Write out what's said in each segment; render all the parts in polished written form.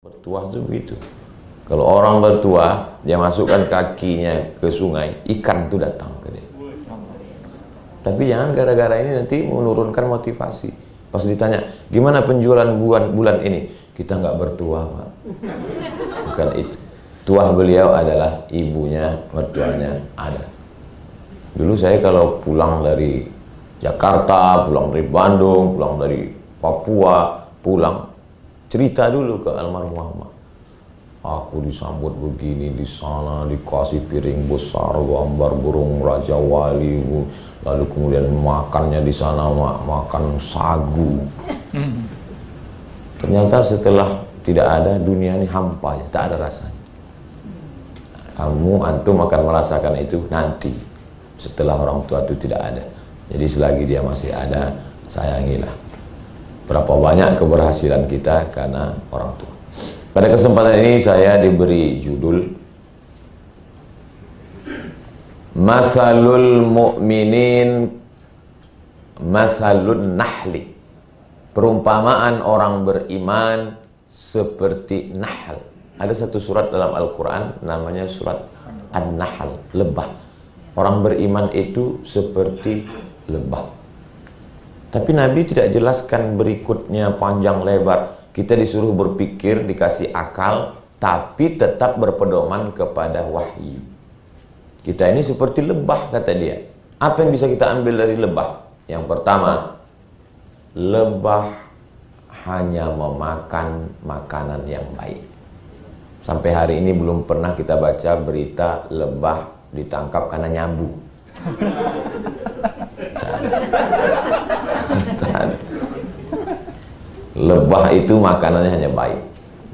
Bertuah itu begitu. Kalau orang bertuah, dia masukkan kakinya ke sungai, ikan itu datang ke dia. Tapi jangan gara-gara ini nanti menurunkan motivasi. Pas ditanya, gimana penjualan bulan ini? Kita nggak bertuah, Pak. Bukan itu. Tuah beliau adalah ibunya, mertuanya ada. Dulu saya kalau pulang dari Jakarta, pulang dari Bandung, pulang dari Papua, pulang cerita dulu ke almarhumah Mama. Aku disambut begini di sana, dikasih piring besar gambar burung Raja Wali, lalu kemudian makannya di sana makan sagu. Ternyata setelah tidak ada, dunia ini hampa ya, tak ada rasanya. Antum akan merasakan itu nanti setelah orang tua itu tidak ada. Jadi selagi dia masih ada, sayangilah. Berapa banyak keberhasilan kita karena orang tua. Pada kesempatan ini saya diberi judul Masalul Mu'minin Masalun Nahli. Perumpamaan orang beriman seperti nahl. Ada satu surat dalam Al-Quran namanya surat An-Nahl, lebah. Orang beriman itu seperti lebah. Tapi Nabi tidak jelaskan berikutnya panjang lebar. Kita disuruh berpikir, dikasih akal, tapi tetap berpedoman kepada wahyu. Kita ini seperti lebah, kata dia. Apa yang bisa kita ambil dari lebah? Yang pertama, lebah hanya memakan makanan yang baik. Sampai hari ini belum pernah kita baca berita lebah ditangkap karena nyabu. Lebah itu makanannya hanya baik.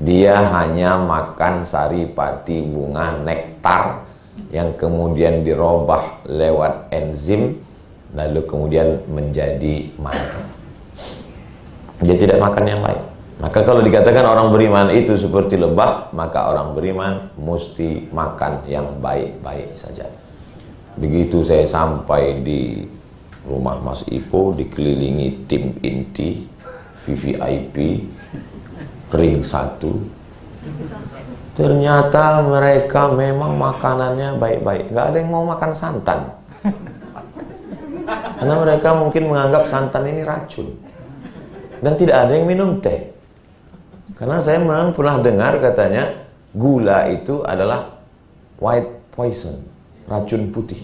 Dia hanya makan saripati bunga nektar yang kemudian dirobah lewat enzim lalu kemudian menjadi madu. Dia tidak makan yang lain. Maka kalau dikatakan orang beriman itu seperti lebah, maka orang beriman mesti makan yang baik-baik saja. Begitu saya sampai di rumah Mas Ipo, dikelilingi tim inti, VVIP, ring 1. Ternyata mereka memang makanannya baik-baik. Nggak ada yang mau makan santan. Karena mereka mungkin menganggap santan ini racun. Dan tidak ada yang minum teh. Karena saya memang pernah dengar katanya gula itu adalah white poison, racun putih.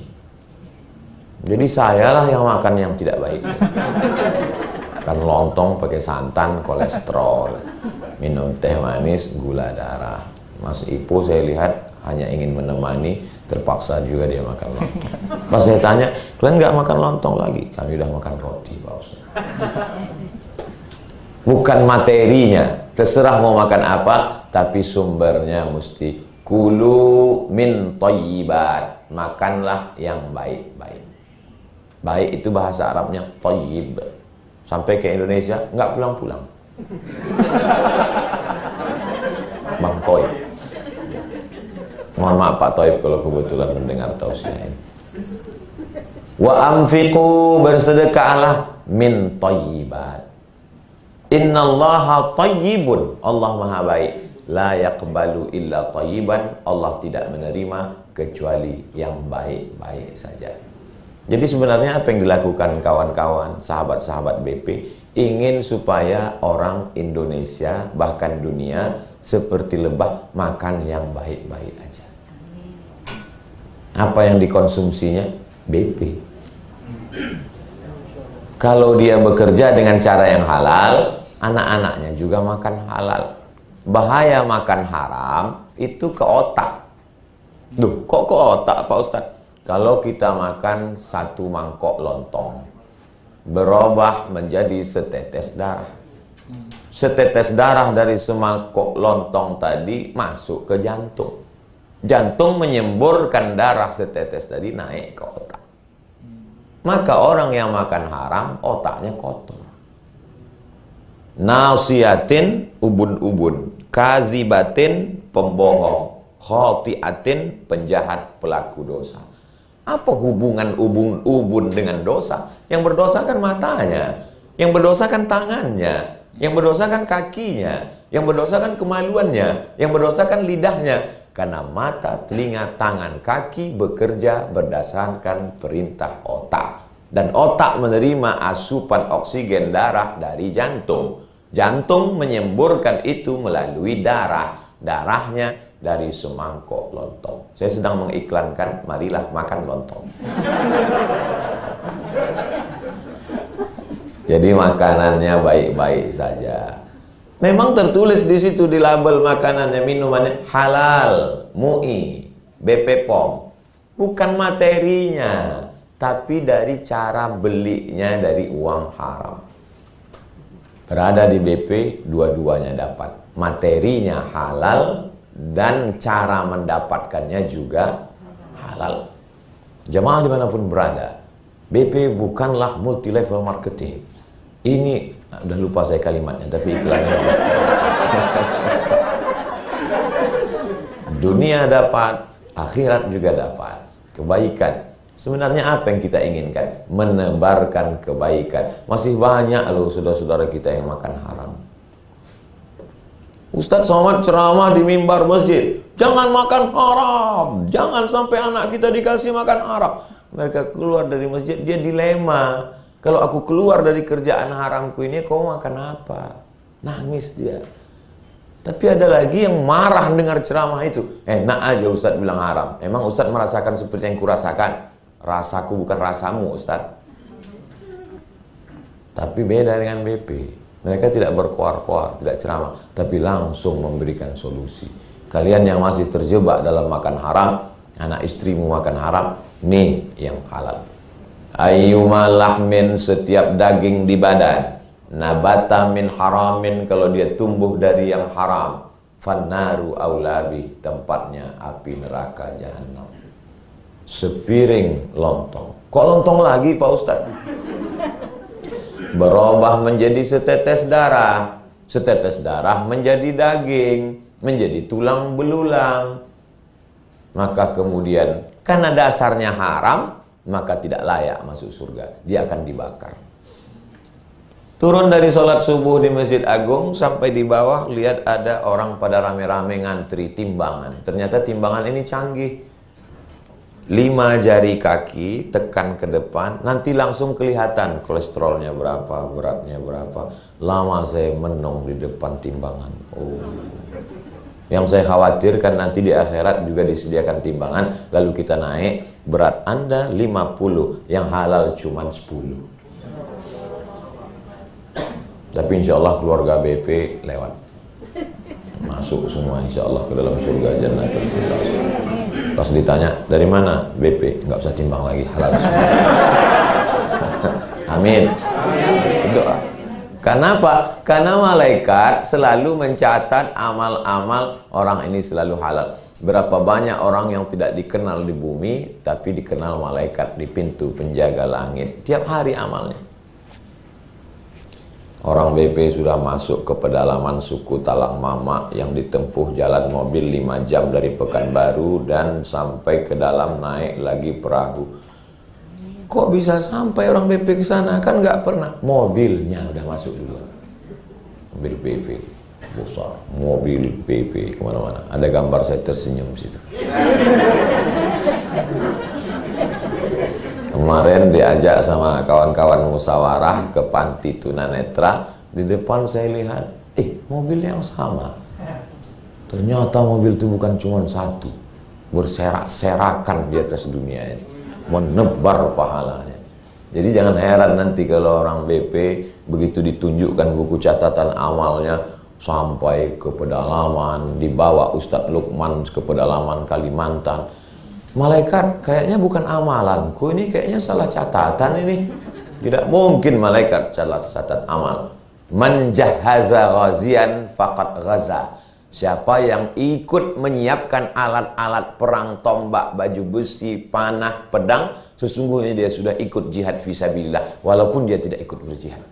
Jadi sayalah yang makan yang tidak baik. Makan lontong pakai santan, kolesterol. Minum teh manis, gula darah. Mas Ipo saya lihat hanya ingin menemani, terpaksa juga dia makan lontong. Pas saya tanya, kalian nggak makan lontong lagi? Kami udah makan roti, Pak Ustaz. Bukan materinya, terserah mau makan apa, tapi sumbernya mesti kulu min thayyibat. Makanlah yang baik-baik. Baik itu bahasa Arabnya thayyib. Sampai ke Indonesia nggak pulang-pulang. Bang Toib. Mohon maaf Pak Toib kalau kebetulan mendengar tausiah ini. Wa anfiqu, bersedekahlah min thayyibat. Innallaha thayyibun, Allah maha baik. La yaqbalu illa thayyiban, Allah tidak menerima kecuali yang baik-baik saja. Jadi sebenarnya apa yang dilakukan kawan-kawan, sahabat-sahabat BP, ingin supaya orang Indonesia, bahkan dunia, seperti lebah, makan yang baik-baik aja. Apa yang dikonsumsinya? BP. Kalau dia bekerja dengan cara yang halal, anak-anaknya juga makan halal. Bahaya makan haram itu ke otak. Duh, kok ke otak Pak Ustadz? Kalau kita makan satu mangkok lontong, berubah menjadi setetes darah. Setetes darah dari semangkok lontong tadi masuk ke jantung. Jantung menyemburkan darah setetes tadi naik ke otak. Maka orang yang makan haram, otaknya kotor. Nasiyatin, ubun-ubun. Kazibatin, pembohong. Khotiatin, penjahat, pelaku dosa. Apa hubungan ubun-ubun dengan dosa? Yang berdosa kan matanya, yang berdosa kan tangannya, yang berdosa kan kakinya, Yang berdosa kan kemaluannya, yang berdosa kan lidahnya. Karena mata, telinga, tangan, kaki bekerja berdasarkan perintah otak. Dan otak menerima asupan oksigen darah dari jantung. Jantung menyemburkan itu melalui darah. Darahnya dari semangkok lontong. Saya sedang mengiklankan, marilah makan lontong. Jadi makanannya baik-baik saja. Memang tertulis di situ di label makanannya, minumannya halal, MUI, BP POM. Bukan materinya, tapi dari cara belinya dari uang haram. Berada di BP, dua-duanya dapat. Materinya halal dan cara mendapatkannya juga halal. Jemaah dimanapun berada, BP bukanlah multi level marketing. Ini udah lupa saya kalimatnya, tapi iklannya. Dunia dapat, akhirat juga dapat. Kebaikan. Sebenarnya apa yang kita inginkan? Menebarkan kebaikan. Masih banyak loh saudara-saudara kita yang makan haram. Ustadz Somad ceramah di mimbar masjid, jangan makan haram, jangan sampai anak kita dikasih makan haram. Mereka keluar dari masjid, dia dilema. Kalau aku keluar dari kerjaan haramku ini, kau makan apa? Nangis dia. Tapi ada lagi yang marah dengar ceramah itu. Enak aja Ustadz bilang haram. Emang Ustadz merasakan seperti yang kurasakan? Rasaku bukan rasamu Ustadz. Tapi beda dengan BP. Mereka tidak berkoar-koar, tidak ceramah, tapi langsung memberikan solusi. Kalian yang masih terjebak dalam makan haram, anak istrimu makan haram, nih yang halal. Ayyuma lahmin, setiap daging di badan, nabata min haramin, kalau dia tumbuh dari yang haram, fannaru aulabi, tempatnya api neraka jahanam. Sepiring lontong. Kok lontong lagi Pak Ustadz? Berubah menjadi setetes darah. Setetes darah menjadi daging, menjadi tulang belulang. Maka kemudian karena dasarnya haram, maka tidak layak masuk surga. Dia akan dibakar. Turun dari sholat subuh di Masjid Agung, sampai di bawah lihat ada orang pada rame-rame ngantri timbangan. Ternyata timbangan ini canggih. 5 jari kaki tekan ke depan, nanti langsung kelihatan kolesterolnya berapa, beratnya berapa. Lama saya menong di depan timbangan. Oh. Yang saya khawatirkan nanti di akhirat juga disediakan timbangan, lalu kita naik, berat Anda 50, yang halal cuma 10. Tapi insya Allah keluarga BP lewat, masuk semua insya Allah ke dalam surga Jannatul Firdaus. Pas ditanya dari mana BP, nggak usah timbang lagi, halal semua. Amin. Doa. Kenapa? Karena malaikat selalu mencatat amal-amal orang ini selalu halal. Berapa banyak orang yang tidak dikenal di bumi, tapi dikenal malaikat di pintu penjaga langit. Tiap hari amalnya. Orang BP sudah masuk ke pedalaman suku Talang Mama yang ditempuh jalan mobil 5 jam dari Pekanbaru dan sampai ke dalam naik lagi perahu. Kok bisa sampai orang BP ke sana? Kan nggak pernah. Mobilnya udah masuk dulu. Mobil BP besar, mobil BP kemana-mana. Ada gambar saya tersenyum di situ. Kemarin diajak sama kawan-kawan musyawarah ke panti tunanetra. Di depan saya lihat, mobil yang sama. Ternyata mobil itu bukan cuma satu, berserak-serakan di atas dunia ini, menebar pahalanya. Jadi jangan heran nanti kalau orang BP begitu ditunjukkan buku catatan amalnya sampai ke pedalaman, dibawa Ustadz Lukman ke pedalaman Kalimantan. Malaikat kayaknya bukan amalanku, ini kayaknya salah catatan ini. Tidak mungkin malaikat salah catat amal. Man jahaza ghazian faqad ghaza. Siapa yang ikut menyiapkan alat-alat perang, tombak, baju besi, panah, pedang, sesungguhnya dia sudah ikut jihad fisabilillah walaupun dia tidak ikut berjihad.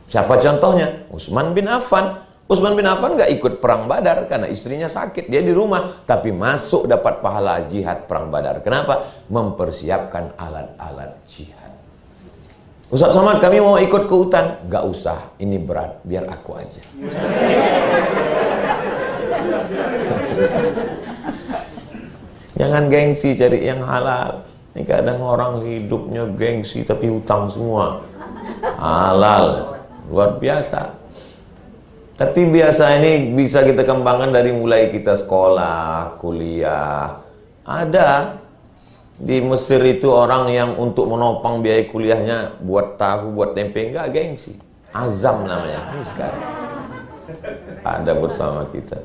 Siapa contohnya? Utsman bin Affan. Utsman bin Affan nggak ikut perang Badar karena istrinya sakit, dia di rumah, tapi masuk dapat pahala jihad perang Badar. Kenapa? Mempersiapkan alat-alat jihad. Ustaz Somad, kami mau ikut ke hutan. Nggak usah, ini berat, biar aku aja. Jangan gengsi, cari yang halal. Ini kadang orang hidupnya gengsi tapi hutang semua. Halal, luar biasa. Tapi biasa ini bisa kita kembangkan dari mulai kita sekolah, kuliah. Ada di Mesir itu orang yang untuk menopang biaya kuliahnya buat tahu, buat tempe, enggak gengsi. Azam namanya. Ini sekarang ada bersama kita.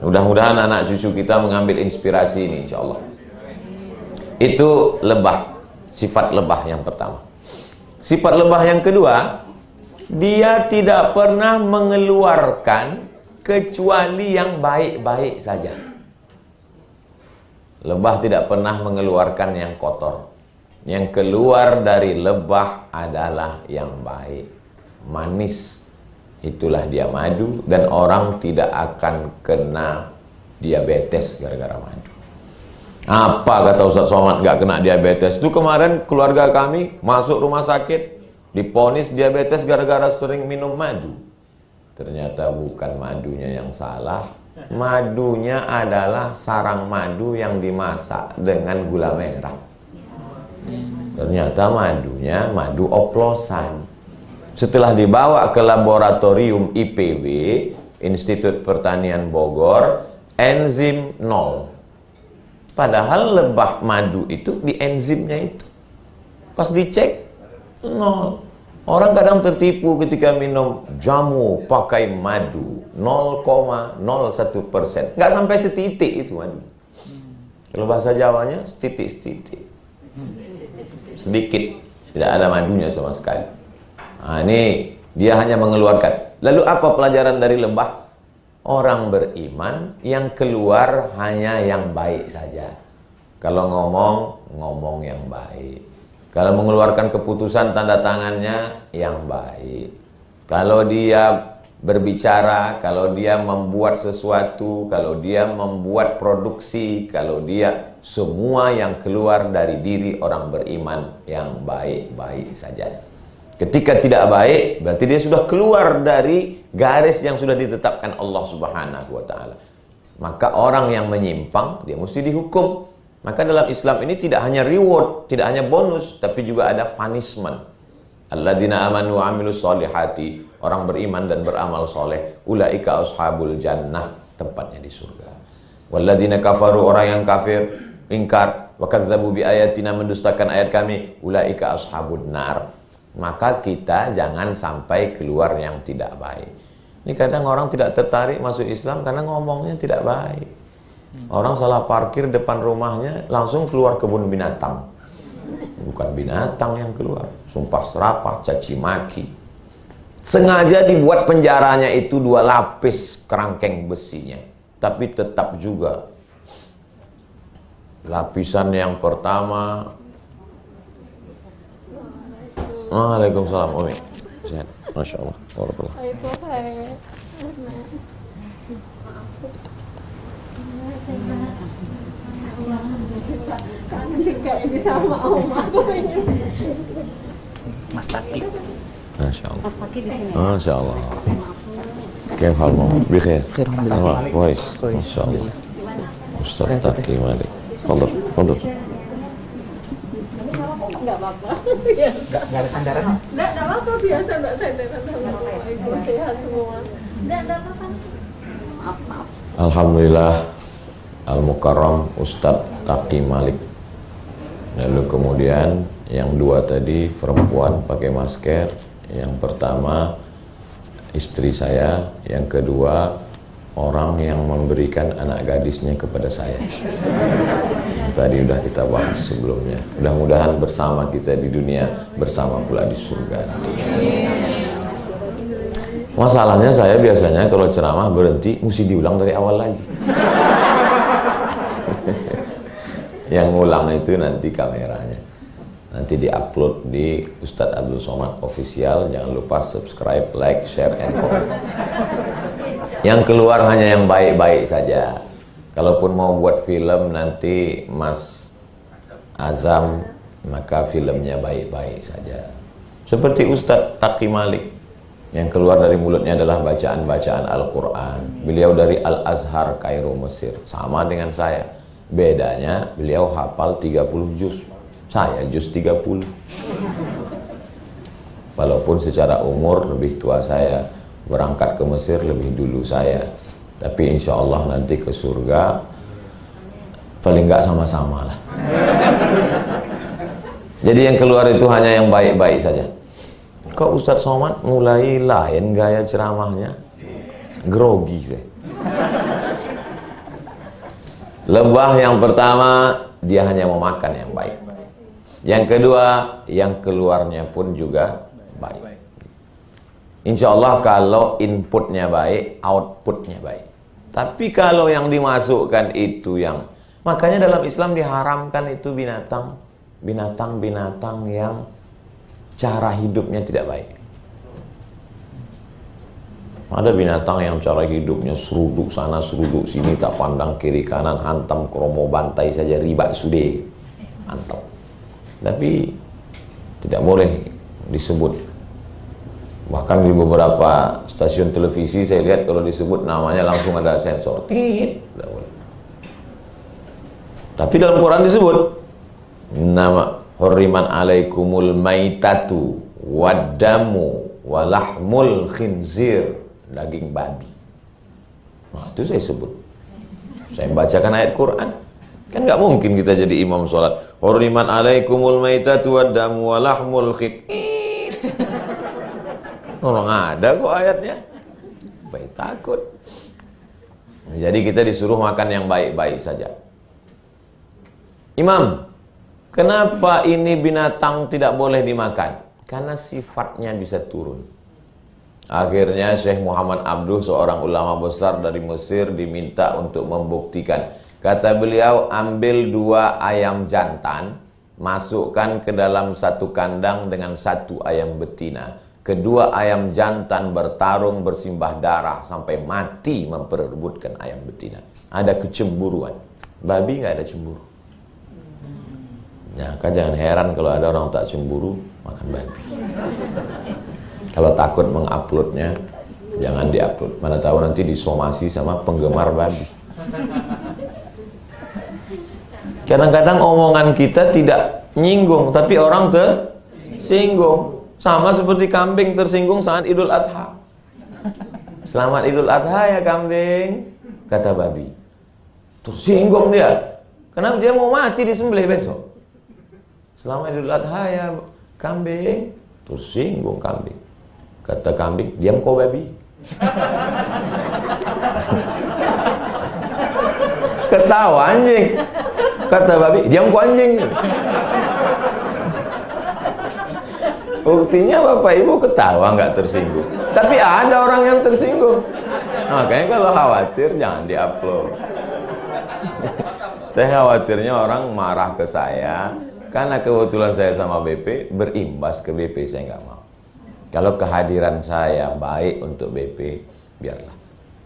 Mudah-mudahan anak cucu kita mengambil inspirasi ini, insya Allah. Itu lebah, sifat lebah yang pertama. Sifat lebah yang kedua, dia tidak pernah mengeluarkan kecuali yang baik-baik saja. Lebah tidak pernah mengeluarkan yang kotor. Yang keluar dari lebah adalah yang baik, manis. Itulah dia madu, dan orang tidak akan kena diabetes gara-gara madu. Apa kata Ustaz Somad nggak kena diabetes? Itu kemarin keluarga kami masuk rumah sakit, diponis diabetes gara-gara sering minum madu. Ternyata bukan madunya yang salah. Madunya adalah sarang madu yang dimasak dengan gula merah. Ternyata madunya madu oplosan. Setelah dibawa ke laboratorium IPB, Institut Pertanian Bogor, enzim 0. Padahal lebah madu itu di enzimnya itu. Pas dicek 0. Orang kadang tertipu ketika minum jamu pakai madu 0,01%. Nggak sampai setitik itu madu. Kalau bahasa Jawanya setitik-setitik. Sedikit, tidak ada madunya sama sekali. Nah, ini dia hanya mengeluarkan. Lalu apa pelajaran dari lebah? Orang beriman yang keluar hanya yang baik saja. Kalau ngomong yang baik. Kalau mengeluarkan keputusan tanda tangannya yang baik. Kalau dia berbicara, kalau dia membuat sesuatu, kalau dia membuat produksi, kalau dia, semua yang keluar dari diri orang beriman yang baik-baik saja. Ketika tidak baik, berarti dia sudah keluar dari garis yang sudah ditetapkan Allah Subhanahu wa Ta'ala. Maka orang yang menyimpang, dia mesti dihukum. Maka dalam Islam ini tidak hanya reward, tidak hanya bonus, tapi juga ada punishment. Alladzina amanu wa amilus solihati, orang beriman dan beramal soleh, ulaika ashabul jannah, tempatnya di surga. Walladzina kafaru, orang yang kafir, ingkar, wa kadzabu bi ayatina, mendustakan ayat kami, ulaika ashabun nar. Maka kita jangan sampai keluar yang tidak baik. Ini kadang orang tidak tertarik masuk Islam karena ngomongnya tidak baik. Orang salah parkir depan rumahnya, langsung keluar kebun binatang. Bukan binatang yang keluar, sumpah serapah, caci maki. Sengaja dibuat penjaranya itu 2 lapis kerangkeng besinya, tapi tetap juga lapisan yang pertama. Waalaikumsalam, Umi. Sehat, Masya Allah. Juga ini sama Oma, Mas Taki. Masya Allah. Mas Taki di sini. Masya Allah. Kayak hal mau bikir. Sama, boys. Masya Allah. Ustaz Taki Malik. Fadl, fadl. Enggak apa-apa. Biasa. Enggak ada sandaran? Enggak apa-apa, biasa enggak sandaran sama Ibu, sehat semua. Enggak apa-apa. Maaf. Alhamdulillah, Al-Mukarram Ustadz Taki Malik. Lalu kemudian yang 2 tadi perempuan pakai masker. Yang pertama istri saya, yang kedua orang yang memberikan anak gadisnya kepada saya. Tadi udah kita bahas sebelumnya. Mudah-mudahan bersama kita di dunia, bersama pula di surga. Masalahnya saya biasanya kalau ceramah berhenti, mesti diulang dari awal lagi. Yang ngulang itu nanti kameranya. Nanti diupload di Ustadz Abdul Somad Official. Jangan lupa subscribe, like, share, and comment. Yang keluar hanya yang baik-baik saja. Kalaupun mau buat film nanti Mas Azam, maka filmnya baik-baik saja. Seperti Ustadz Taqi Malik, yang keluar dari mulutnya adalah bacaan-bacaan Al-Quran. Beliau dari Al-Azhar, Kairo, Mesir. Sama dengan saya. Bedanya beliau hafal 30 juz. Saya juz 30. Walaupun secara umur lebih tua saya, berangkat ke Mesir lebih dulu saya. Tapi insya Allah nanti ke surga paling nggak sama-sama lah. Jadi yang keluar itu hanya yang baik-baik saja. Kok Ustadz Somad mulai lain gaya ceramahnya? Grogi saya. Lebah yang pertama, dia hanya memakan yang baik. Yang kedua, yang keluarnya pun juga baik. Insya Allah kalau inputnya baik, outputnya baik. Tapi kalau yang dimasukkan itu yang, makanya dalam Islam diharamkan itu binatang-binatang yang cara hidupnya tidak baik. Ada binatang yang cara hidupnya seruduk sana, seruduk sini, tak pandang kiri kanan, hantam kromo bantai saja, riba sude, mantap. Tapi tidak boleh disebut. Bahkan di beberapa stasiun televisi saya lihat kalau disebut namanya langsung ada sensor. Tidak boleh. Tapi dalam Quran disebut nama hurriman alaikumul maitatu waddamu walahmul khinzir, daging babi. Nah, itu saya sebut. Saya membacakan ayat Quran. Kan nggak mungkin kita jadi imam sholat. Hurriman alaikumul maitatu waddamu walahmul khinzir. Orang ada kok ayatnya. Baik takut. Jadi kita disuruh makan yang baik-baik saja. Imam, kenapa ini binatang tidak boleh dimakan? Karena sifatnya bisa turun. Akhirnya Syekh Muhammad Abduh, seorang ulama besar dari Mesir, diminta untuk membuktikan. Kata beliau, ambil 2 ayam jantan, masukkan ke dalam satu kandang dengan 1 ayam betina. Kedua ayam jantan bertarung bersimbah darah sampai mati memperebutkan ayam betina. Ada kecemburuan. Babi nggak ada cemburu. Ya, kan jangan heran kalau ada orang tak cemburu makan babi. Kalau takut menguploadnya, jangan diupload. Mana tahu nanti disomasi sama penggemar babi. Kadang-kadang omongan kita tidak nyinggung, tapi orang tersinggung. Sama seperti kambing tersinggung saat Idul Adha. Selamat Idul Adha ya kambing, kata babi. Tersinggung dia. Kenapa? Dia mau mati disembelih besok. Selamat Idul Adha ya kambing. Tersinggung kambing. Kata kambing, diam kau babi. Ketawa anjing. Kata babi, diam kau anjing. Buktinya Bapak Ibu ketawa nggak tersinggung. Tapi ada orang yang tersinggung. Makanya kalau khawatir jangan diupload. Saya khawatirnya orang marah ke saya karena kebetulan saya sama BP berimbas ke BP, saya nggak mau. Kalau kehadiran saya baik untuk BP, biarlah.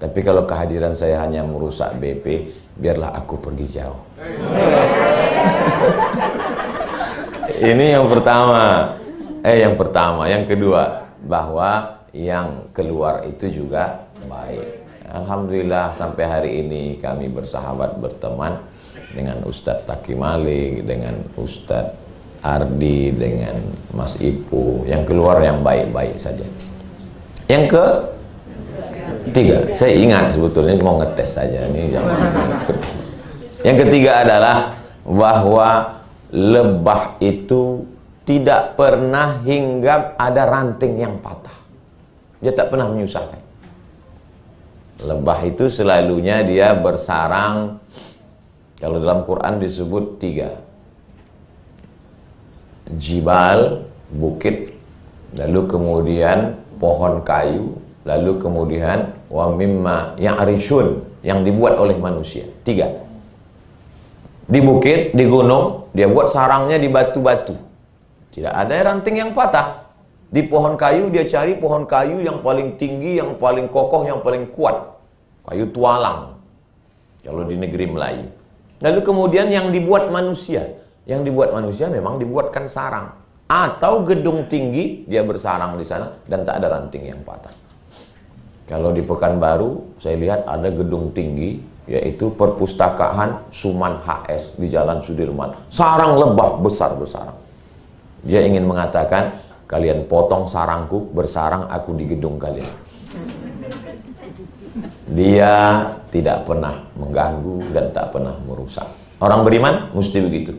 Tapi kalau kehadiran saya hanya merusak BP, biarlah aku pergi jauh. Ini yang pertama. Yang kedua, bahwa yang keluar itu juga baik. Alhamdulillah sampai hari ini kami bersahabat, berteman dengan Ustadz Taqi Malik, dengan Ustadz Ardi, dengan Mas Ipu. Yang keluar yang baik-baik saja. Yang ketiga, saya ingat sebetulnya mau ngetes saja ini. Yang ketiga adalah bahwa lebah itu tidak pernah hinggap ada ranting yang patah. Dia tak pernah menyusahkan. Lebah itu selalunya dia bersarang. Kalau dalam Quran disebut 3. Jibal, bukit. Lalu kemudian pohon kayu. Lalu kemudian wa mimma ya'rishun, yang dibuat oleh manusia. 3. Di bukit, di gunung, dia buat sarangnya di batu-batu. Tidak ada ranting yang patah. Di pohon kayu dia cari pohon kayu yang paling tinggi, yang paling kokoh, yang paling kuat. Kayu tualang. Kalau di negeri Melayu. Lalu kemudian yang dibuat manusia. Yang dibuat manusia memang dibuatkan sarang. Atau gedung tinggi, dia bersarang di sana dan tak ada ranting yang patah. Kalau di Pekanbaru, saya lihat ada gedung tinggi, yaitu Perpustakaan Suman HS di Jalan Sudirman. Sarang lebah besar-besaran. Dia ingin mengatakan, kalian potong sarangku, bersarang aku di gedung kalian. Dia tidak pernah mengganggu dan tak pernah merusak. Orang beriman mesti begitu.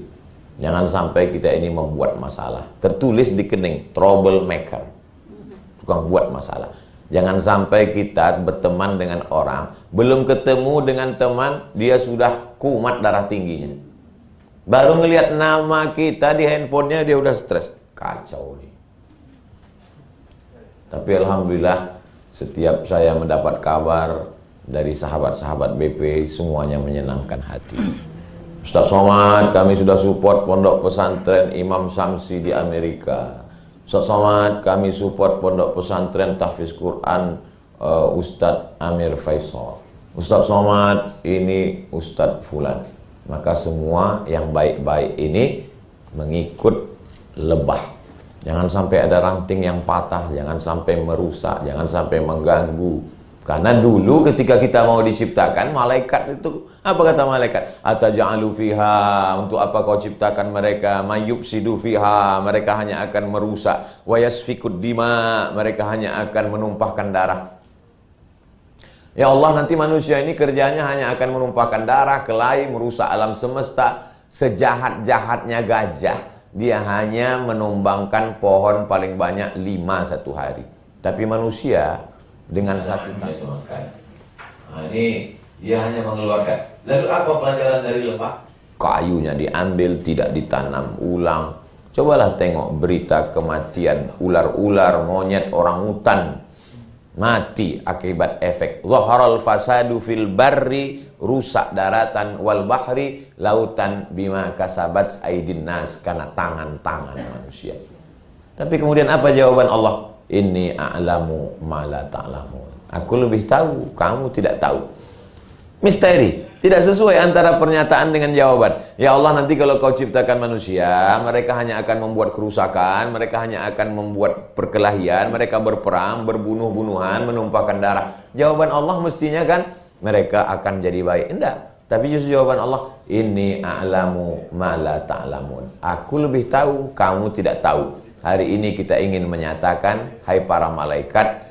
Jangan sampai kita ini membuat masalah. Tertulis di kening, troublemaker, tukang buat masalah. Jangan sampai kita berteman dengan orang, belum ketemu dengan teman, dia sudah kumat darah tingginya. Baru ngelihat nama kita di handphonenya, dia udah stres. Kacau nih. Tapi alhamdulillah, setiap saya mendapat kabar dari sahabat-sahabat BP, semuanya menyenangkan hati. Ustaz Somad, kami sudah support pondok pesantren Imam Samsi di Amerika. Ustaz Somad, kami support pondok pesantren Tahfiz Quran Ustaz Amir Faisal. Ustaz Somad, ini Ustaz Fulan. Maka semua yang baik-baik ini mengikut lebah. Jangan sampai ada ranting yang patah, jangan sampai merusak, jangan sampai mengganggu. Karena dulu ketika kita mau diciptakan, malaikat itu, apa kata malaikat? Ataja'alu fiha, untuk apa kau ciptakan mereka? Mayyufsidu fiha, mereka hanya akan merusak. Wa yasfikud dima, mereka hanya akan menumpahkan darah. Ya Allah, nanti manusia ini kerjanya hanya akan menumpahkan darah, kelahi, merusak alam semesta. Sejahat-jahatnya gajah, dia hanya menumbangkan pohon paling banyak 5 satu hari. Tapi manusia dengan satu tanda sama sekali. Nah, ini dia hanya mengeluarkan. Lalu apa pelajaran dari lebah? Kayunya diambil, tidak ditanam ulang. Cobalah tengok berita kematian ular-ular, monyet, orangutan mati akibat efek zaharal fasadu fil barri, rusak daratan, wal bahri, lautan, bima kasabat aidin nas, karena tangan-tangan manusia. Tapi kemudian apa jawaban Allah? Inni a'lamu ma la ta'lamun. Aku lebih tahu, kamu tidak tahu. Misteri, tidak sesuai antara pernyataan dengan jawaban. Ya Allah, nanti kalau kau ciptakan manusia, mereka hanya akan membuat kerusakan, mereka hanya akan membuat perkelahian, mereka berperang, berbunuh-bunuhan, menumpahkan darah. Jawaban Allah mestinya kan mereka akan jadi baik. Enggak. Tapi justru jawaban Allah, inni a'lamu ma la ta'lamun. Aku lebih tahu, kamu tidak tahu. Hari ini kita ingin menyatakan, hai para malaikat,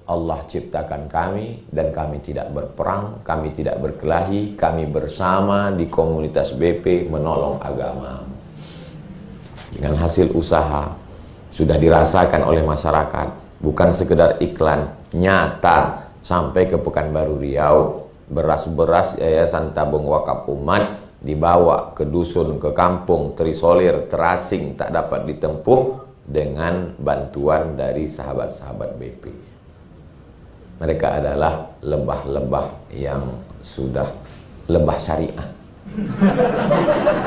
Allah ciptakan kami dan kami tidak berperang, kami tidak berkelahi, kami bersama di komunitas BP menolong agama. Dengan hasil usaha sudah dirasakan oleh masyarakat, bukan sekedar iklan, nyata. Sampai ke Pekanbaru Riau, beras-beras Yayasan Tabung Wakaf Umat dibawa ke dusun, ke kampung, terisolir, terasing, tak dapat ditempuh dengan bantuan dari sahabat-sahabat BP. Mereka adalah lebah-lebah yang sudah lebah syariah,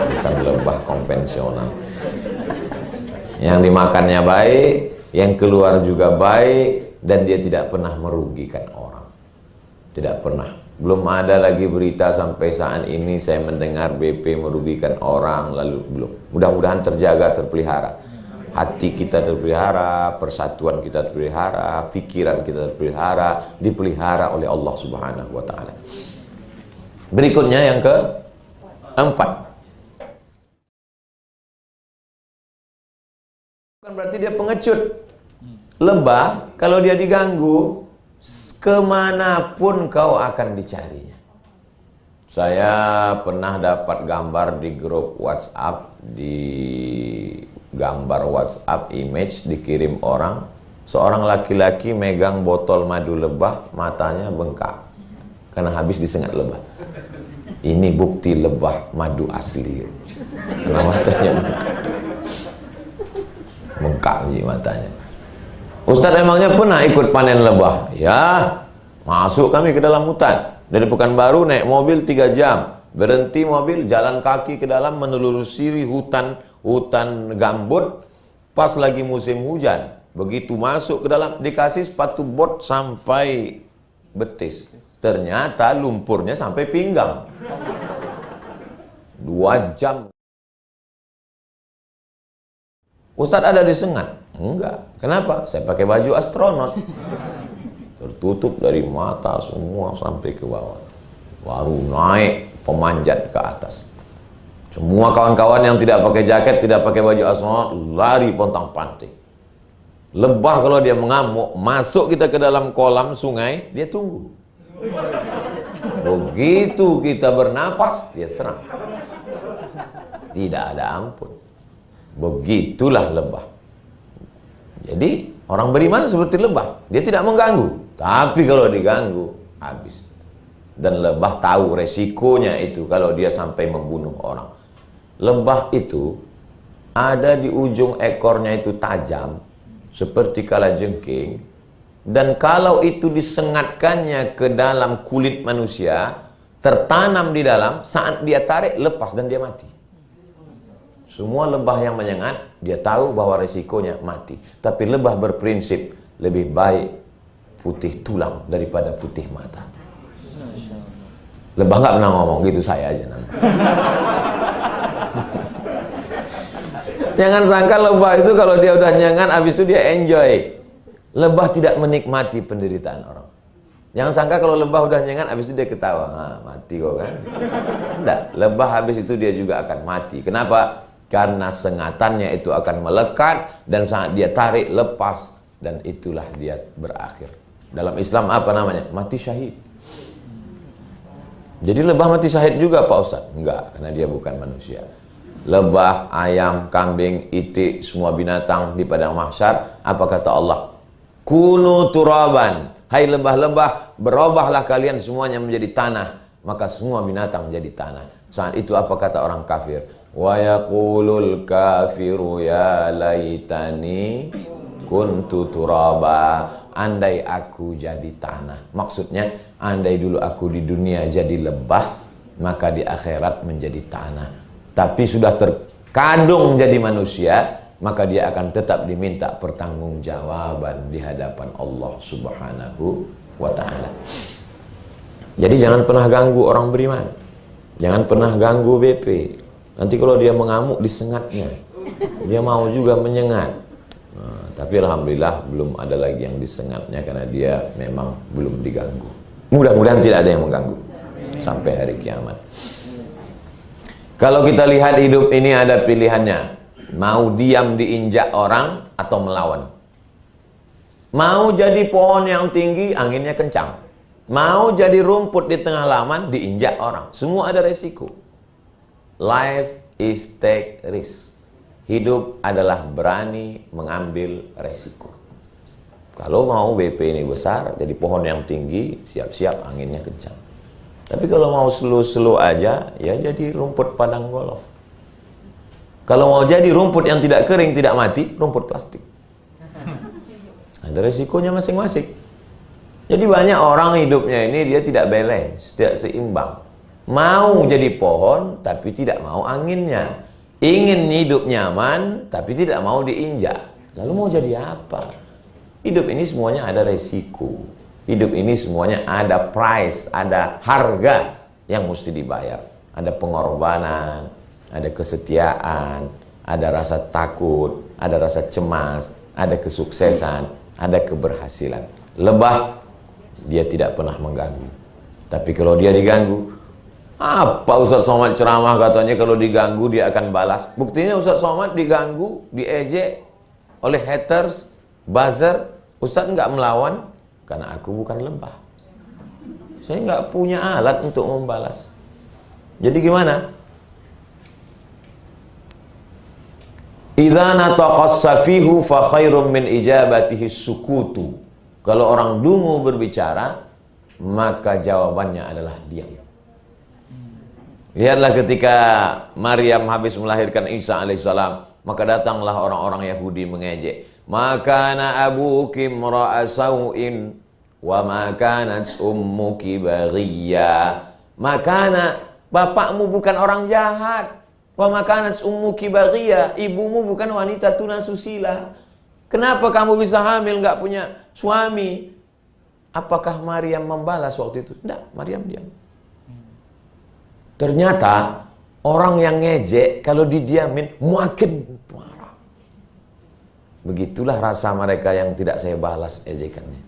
bukan lebah konvensional. Yang dimakannya baik, yang keluar juga baik, dan dia tidak pernah merugikan orang. Tidak pernah. Belum ada lagi berita sampai saat ini saya mendengar BP merugikan orang, lalu belum. Mudah-mudahan terjaga, terpelihara. Hati kita terpelihara, persatuan kita terpelihara, pikiran kita terpelihara, dipelihara oleh Allah Subhanahu wa ta'ala. Berikutnya yang keempat. Bukan berarti dia pengecut. Lebah, kalau dia diganggu, kemanapun kau akan dicarinya. Saya pernah dapat gambar di grup WhatsApp, di gambar WhatsApp image dikirim orang, seorang laki-laki megang botol madu lebah, matanya bengkak karena habis disengat lebah. Ini bukti lebah madu asli, karena matanya bengkak matanya. Ustaz, emangnya pernah ikut panen lebah? Ya, masuk kami ke dalam hutan dari Pekanbaru, naik mobil 3 jam, berhenti mobil, jalan kaki ke dalam, menelusuri hutan gambut, pas lagi musim hujan. Begitu masuk ke dalam, dikasih sepatu bot sampai betis. Ternyata lumpurnya sampai pinggang. 2 jam. Ustadz ada disengat? Enggak. Kenapa? Saya pakai baju astronot. Tertutup dari mata semua sampai ke bawah. Baru naik pemanjat ke atas. Semua kawan-kawan yang tidak pakai jaket, tidak pakai baju astronot, lari pontang-panting. Lebah kalau dia mengamuk, masuk kita ke dalam kolam sungai, dia tunggu. Begitu kita bernapas, dia serang. Tidak ada ampun. Begitulah lebah. Jadi orang beriman seperti lebah, dia tidak mengganggu. Tapi kalau diganggu, habis. Dan lebah tahu resikonya itu kalau dia sampai membunuh orang. Lebah itu ada di ujung ekornya itu tajam seperti kalajengking, dan kalau itu disengatkannya ke dalam kulit manusia, tertanam di dalam, saat dia tarik lepas dan dia mati. Semua lebah yang menyengat, dia tahu bahwa resikonya mati. Tapi lebah berprinsip lebih baik putih tulang daripada putih mata. Lebah nggak pernah ngomong gitu, saya aja nanti. Jangan sangka lebah itu kalau dia udah nyengat, habis itu dia enjoy. Lebah tidak menikmati penderitaan orang. Jangan sangka kalau lebah udah nyengat, habis itu dia ketawa. Nah, mati kok kan? Enggak, lebah habis itu dia juga akan mati. Kenapa? Karena sengatannya itu akan melekat, dan saat dia tarik lepas, dan itulah dia berakhir. Dalam Islam apa namanya? Mati syahid. Jadi lebah mati syahid juga Pak Ustadz? Enggak, karena dia bukan manusia. Lebah, ayam, kambing, itik, semua binatang di padang mahsyar, apa kata Allah? Kunu turaban. Hai lebah-lebah, berubahlah kalian semuanya menjadi tanah. Maka semua binatang menjadi tanah. Saat itu apa kata orang kafir? Wa yaqulul kafiru ya laitani kuntu turaba. Andai aku jadi tanah. Maksudnya, andai dulu aku di dunia jadi lebah, maka di akhirat menjadi tanah. Tapi sudah terkandung jadi manusia, maka dia akan tetap diminta pertanggungjawaban di hadapan Allah Subhanahu wa ta'ala. Jadi jangan pernah ganggu orang beriman. Jangan pernah ganggu BP. Nanti kalau dia mengamuk, disengatnya. Dia mau juga menyengat. Nah, tapi alhamdulillah belum ada lagi yang disengatnya karena dia memang belum diganggu. Mudah-mudahan tidak ada yang mengganggu sampai hari kiamat. Kalau kita lihat hidup ini ada pilihannya. Mau diam diinjak orang atau melawan. Mau jadi pohon yang tinggi, anginnya kencang. Mau jadi rumput di tengah laman, diinjak orang. Semua ada resiko. Life is take risk. Hidup adalah berani mengambil resiko. Kalau mau BP ini besar, jadi pohon yang tinggi, siap-siap anginnya kencang. Tapi kalau mau slow-slow aja, ya jadi rumput padang golf. Kalau mau jadi rumput yang tidak kering, tidak mati, rumput plastik. Ada resikonya masing-masing. Jadi banyak orang hidupnya ini dia tidak balance, tidak seimbang. Mau jadi pohon, tapi tidak mau anginnya. Ingin hidup nyaman, tapi tidak mau diinjak. Lalu mau jadi apa? Hidup ini semuanya ada resiko. Hidup ini semuanya ada price, ada harga yang mesti dibayar. Ada pengorbanan, ada kesetiaan, ada rasa takut, ada rasa cemas, ada kesuksesan, ada keberhasilan. Lebah, dia tidak pernah mengganggu. Tapi kalau dia diganggu, apa Ustaz Somad ceramah katanya kalau diganggu dia akan balas. Buktinya Ustaz Somad diganggu, diejek oleh haters, buzzer. Ustaz nggak melawan karena aku bukan lebah. Saya nggak punya alat untuk membalas. Jadi gimana? Idza nataqas safihu fa khairum min ijabatihi sukutu. Kalau orang dungu berbicara, maka jawabannya adalah diam. Lihatlah ketika Maryam habis melahirkan Isa alaihissalam, maka datanglah orang-orang Yahudi mengejek. Makana abuki mra'a sau'in wa makanat ummuki baghiya. Makana, bapakmu bukan orang jahat. Wa makanat ummuki baghiya, ibumu bukan wanita tunasusila. Kenapa kamu bisa hamil nggak punya suami? Apakah Maryam membalas waktu itu? Tidak, Maryam diam. Ternyata orang yang ngejek kalau didiamin makin marah. Begitulah rasa mereka yang tidak saya balas ejekannya.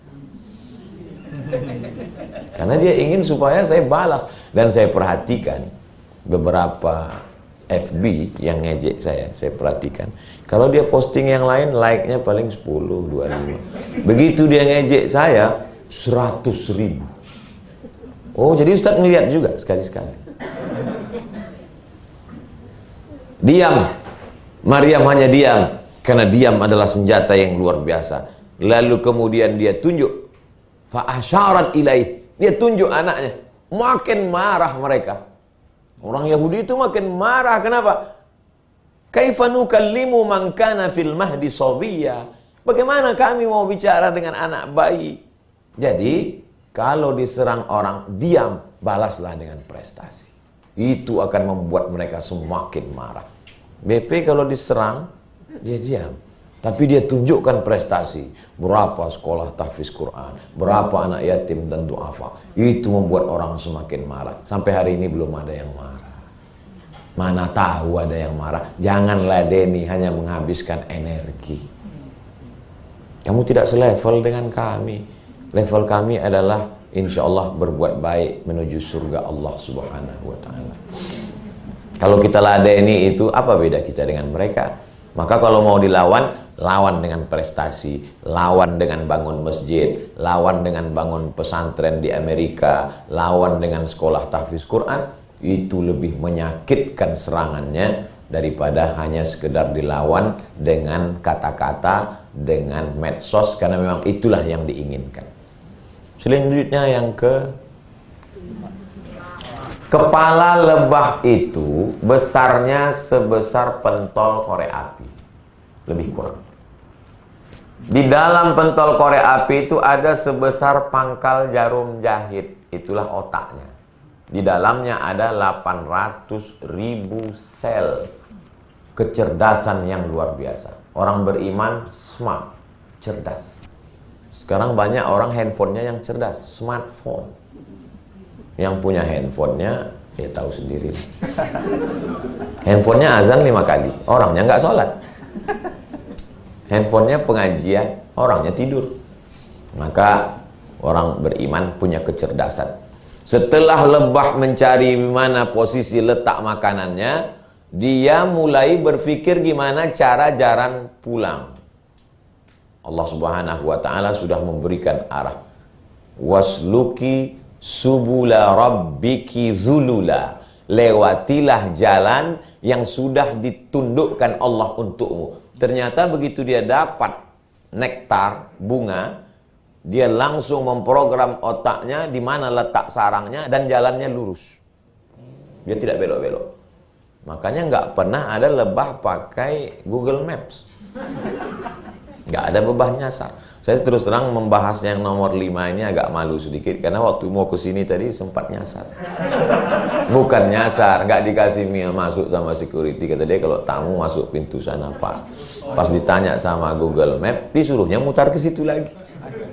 Karena dia ingin supaya saya balas. Dan saya perhatikan beberapa FB yang ngejek saya perhatikan. Kalau dia posting yang lain, like-nya paling 10, 25. Begitu dia ngejek saya, 100.000. Oh, jadi Ustadz ngeliat juga sekali-sekali. Diam. Maryam hanya diam. Karena diam adalah senjata yang luar biasa. Lalu kemudian dia tunjuk. Fa'asyarat ilaih. Dia tunjuk anaknya. Makin marah mereka. Orang Yahudi itu makin marah. Kenapa? Kaifa nukallimu man kana fil mahdi sabiyya. Bagaimana kami mau bicara dengan anak bayi? Jadi, kalau diserang orang, diam, balaslah dengan prestasi. Itu akan membuat mereka semakin marah. BP kalau diserang, dia diam. Tapi dia tunjukkan prestasi. Berapa sekolah tahfiz Quran, berapa anak yatim dan duafa. Itu membuat orang semakin marah. Sampai hari ini belum ada yang marah. Mana tahu ada yang marah. Jangan ladeni, hanya menghabiskan energi. Kamu tidak selevel dengan kami. Level kami adalah insya Allah berbuat baik menuju surga Allah Subhanahu wa ta'ala. Kalau kita ladeni itu, apa beda kita dengan mereka? Maka kalau mau dilawan, lawan dengan prestasi, lawan dengan bangun masjid, lawan dengan bangun pesantren di Amerika, lawan dengan sekolah tahfiz Quran. Itu lebih menyakitkan serangannya daripada hanya sekedar dilawan dengan kata-kata, dengan medsos, karena memang itulah yang diinginkan. Selanjutnya yang kepala lebah itu besarnya sebesar pentol korek api, lebih kurang. Di dalam pentol korek api itu ada sebesar pangkal jarum jahit, itulah otaknya. Di dalamnya ada 800.000 sel kecerdasan yang luar biasa. Orang beriman smart, cerdas. Sekarang banyak orang handphonenya yang cerdas, smartphone. Yang punya handphonenya, ya tahu sendiri. Handphonenya azan 5 kali, orangnya nggak sholat. Handphonenya pengajian, orangnya tidur. Maka orang beriman punya kecerdasan. Setelah lebah mencari mana posisi letak makanannya, dia mulai berpikir gimana cara jalan pulang. Allah Subhanahu wa ta'ala sudah memberikan arah. Wasluki subula rabbiki zulula. Lewatilah jalan yang sudah ditundukkan Allah untukmu. Ternyata begitu dia dapat nektar, bunga, dia langsung memprogram otaknya di mana letak sarangnya dan jalannya lurus. Dia tidak belok-belok. Makanya nggak pernah ada lebah pakai Google Maps. Nggak ada lebah nyasar. Saya terus terang membahasnya yang nomor 5 ini agak malu sedikit karena waktu mau ke sini tadi sempat nyasar. Bukan nyasar, nggak dikasih mil masuk sama security. Kata dia kalau tamu masuk pintu sana Pak. Pas ditanya sama Google Map, disuruhnya mutar ke situ lagi.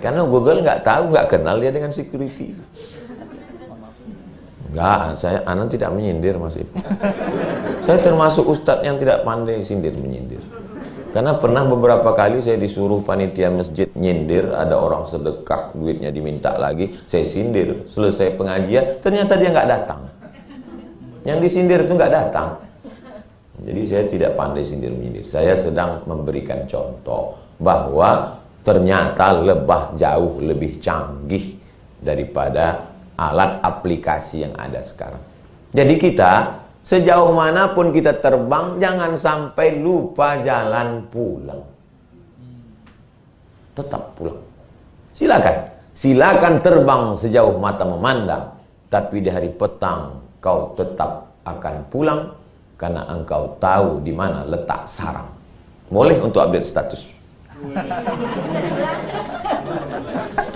Karena Google nggak tahu, nggak kenal dia dengan security. Enggak, Ana tidak menyindir Mas Ibu. Saya termasuk ustadz yang tidak pandai sindir menyindir. Karena pernah beberapa kali saya disuruh panitia masjid nyindir, ada orang sedekah, duitnya diminta lagi, saya sindir. Selesai pengajian, ternyata dia nggak datang. Yang disindir itu nggak datang. Jadi saya tidak pandai sindir menyindir. Saya sedang memberikan contoh bahwa ternyata lebah jauh lebih canggih daripada alat aplikasi yang ada sekarang. Jadi kita sejauh manapun kita terbang, jangan sampai lupa jalan pulang. Tetap pulang. Silakan terbang sejauh mata memandang, tapi di hari petang kau tetap akan pulang karena engkau tahu di mana letak sarang. Boleh untuk update status.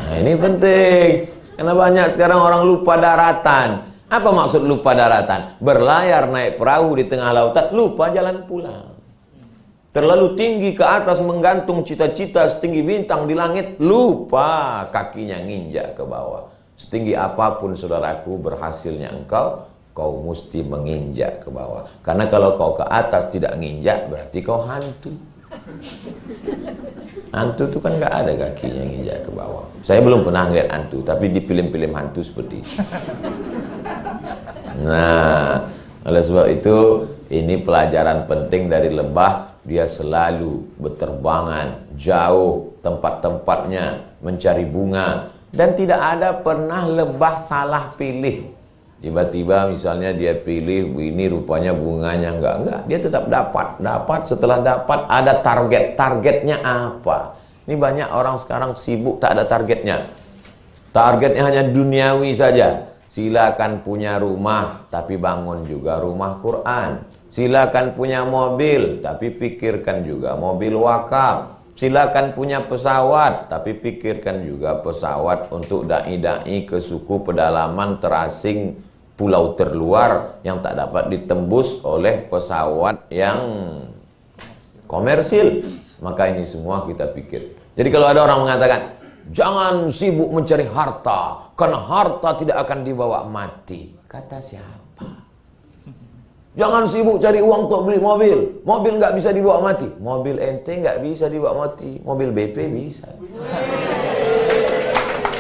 Nah, ini penting. Karena banyak sekarang orang lupa daratan. Apa maksud lupa daratan? Berlayar naik perahu di tengah lautan, lupa jalan pulang. Terlalu tinggi ke atas menggantung cita-cita setinggi bintang di langit, lupa kakinya nginjak ke bawah. Setinggi apapun saudaraku berhasilnya engkau, kau mesti menginjak ke bawah. Karena kalau kau ke atas tidak nginjak, berarti kau hantu. Hantu itu kan nggak ada kakinya nginjak ke bawah. Saya belum pernah ngeliat hantu, tapi di film-film hantu seperti itu. Nah, oleh sebab itu ini pelajaran penting dari lebah. Dia selalu berterbangan jauh tempat-tempatnya mencari bunga, dan tidak ada pernah lebah salah pilih. Tiba-tiba misalnya dia pilih ini rupanya bunganya enggak, dia tetap dapat setelah dapat ada targetnya apa. Ini banyak orang sekarang sibuk tak ada targetnya hanya duniawi saja. Silakan punya rumah tapi bangun juga rumah Quran, silakan punya mobil tapi pikirkan juga mobil wakaf, silakan punya pesawat tapi pikirkan juga pesawat untuk dai-dai ke suku pedalaman terasing, pulau terluar yang tak dapat ditembus oleh pesawat yang komersil. Maka ini semua kita pikir. Jadi kalau ada orang mengatakan jangan sibuk mencari harta karena harta tidak akan dibawa mati, kata siapa? Jangan sibuk cari uang untuk beli mobil nggak bisa dibawa mati. Mobil ente nggak bisa dibawa mati, mobil BP bisa.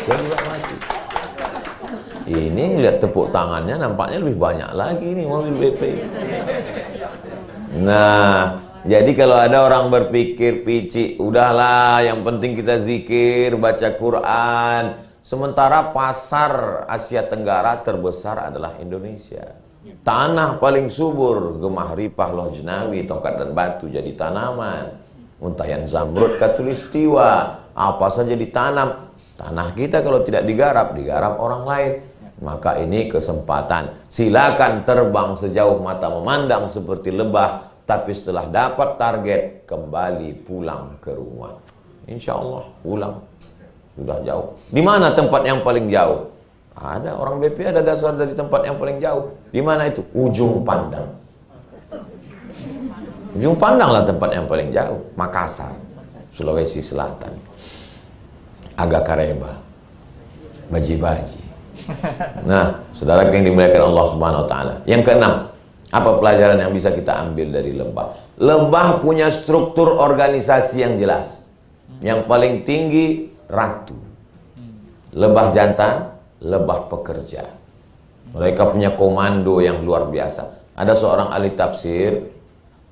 Dibawa mati. Ini lihat tepuk tangannya nampaknya lebih banyak lagi nih mobil BP. Nah, jadi kalau ada orang berpikir picik, udahlah yang penting kita zikir, baca Quran. Sementara pasar Asia Tenggara terbesar adalah Indonesia. Tanah paling subur, Gemah Ripah, Lojnawi, Tongkat dan Batu jadi tanaman. Untayan Zamrud, Katulistiwa, apa saja ditanam. Tanah kita kalau tidak digarap orang lain. Maka ini kesempatan. Silakan terbang sejauh mata memandang seperti lebah, tapi setelah dapat target kembali pulang ke rumah. Insya Allah pulang. Sudah jauh. Di mana tempat yang paling jauh? Ada orang BP ada dasar dari tempat yang paling jauh. Di mana itu? Ujung Pandang. Ujung Pandang lah tempat yang paling jauh. Makassar, Sulawesi Selatan, Agakareba, Baji-Baji. Nah, saudara yang dimuliakan Allah Subhanahu wa taala. Yang keenam, apa pelajaran yang bisa kita ambil dari lebah? Lebah punya struktur organisasi yang jelas. Yang paling tinggi ratu. Lebah jantan, lebah pekerja. Mereka punya komando yang luar biasa. Ada seorang ahli tafsir,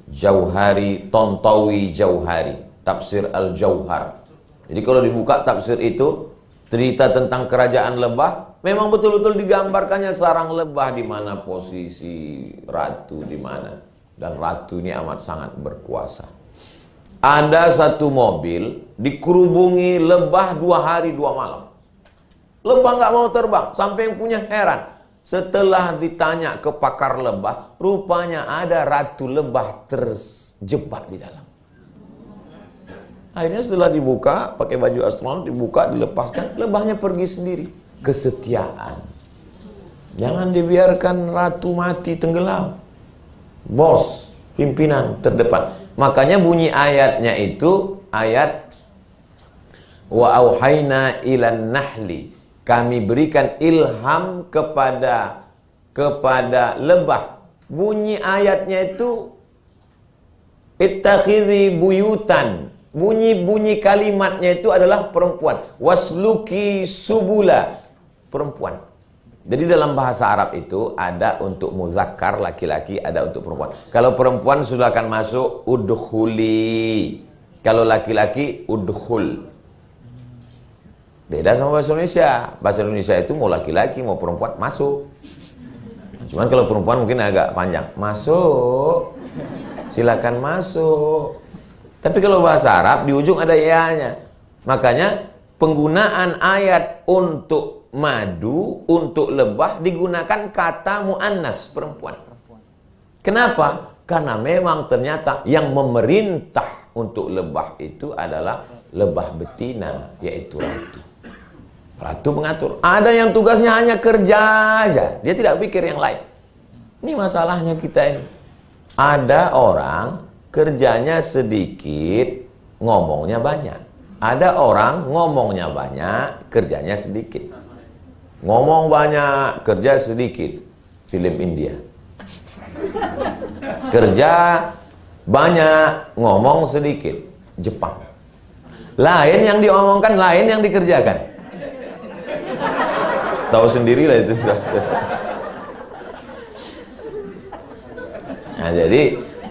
Jauhari, Tontowi Jauhari, tafsir Al-Jauhar. Jadi kalau dibuka tafsir itu, cerita tentang kerajaan lebah, memang betul-betul digambarkannya sarang lebah di mana posisi ratu di mana, dan ratu ini amat sangat berkuasa. Ada satu mobil dikerubungi lebah 2 hari 2 malam. Lebah nggak mau terbang, sampai yang punya heran. Setelah ditanya ke pakar lebah, rupanya ada ratu lebah terjebak di dalam. Akhirnya setelah dibuka, pakai baju astronot, dibuka, dilepaskan, lebahnya pergi sendiri. Kesetiaan. Jangan dibiarkan ratu mati tenggelam. Bos, pimpinan terdepan. Makanya bunyi ayatnya itu ayat wa auhayna ilan nahli. Kami berikan ilham kepada lebah. Bunyi ayatnya itu ittakhidhi buyutan. Bunyi kalimatnya itu adalah perempuan. Wasluki subula, perempuan. Jadi dalam bahasa Arab itu ada untuk muzakkar laki-laki, ada untuk perempuan. Kalau perempuan sudah akan masuk udkhuli. Kalau laki-laki udkhul. Beda sama bahasa Indonesia. Bahasa Indonesia itu mau laki-laki mau perempuan masuk. Cuman kalau perempuan mungkin agak panjang. Masuk. Silakan masuk. Tapi kalau bahasa Arab di ujung ada ya-nya. Makanya penggunaan ayat untuk madu, untuk lebah digunakan kata muannas, perempuan. Kenapa? Karena memang ternyata yang memerintah untuk lebah itu adalah lebah betina, yaitu ratu. Ratu mengatur. Ada yang tugasnya hanya kerja aja, dia tidak pikir yang lain. Ini masalahnya kita ini. Ada orang kerjanya sedikit, ngomongnya banyak. Ada orang ngomongnya banyak, kerjanya sedikit. Ngomong banyak, kerja sedikit. Film India. Kerja Banyak, ngomong sedikit. Jepang. Lain yang diomongkan, lain yang dikerjakan. Tahu sendirilah itu. Nah,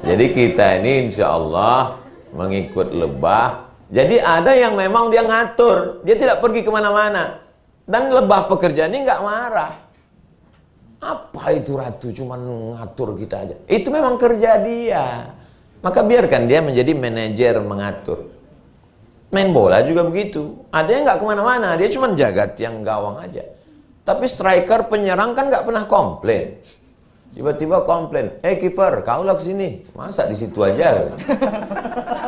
jadi kita ini insya Allah mengikut lebah. Jadi ada yang memang dia ngatur, dia tidak pergi kemana-mana. Dan lebah pekerja ini nggak marah. Apa itu ratu cuman ngatur kita aja? Itu memang kerja dia. Maka biarkan dia menjadi manajer mengatur. Main bola juga begitu. Ada yang nggak kemana-mana, dia cuma jaga tiang gawang aja. Tapi striker penyerang kan nggak pernah komplain. Tiba-tiba komplain, kiper, kau lah kesini. Masa di situ aja?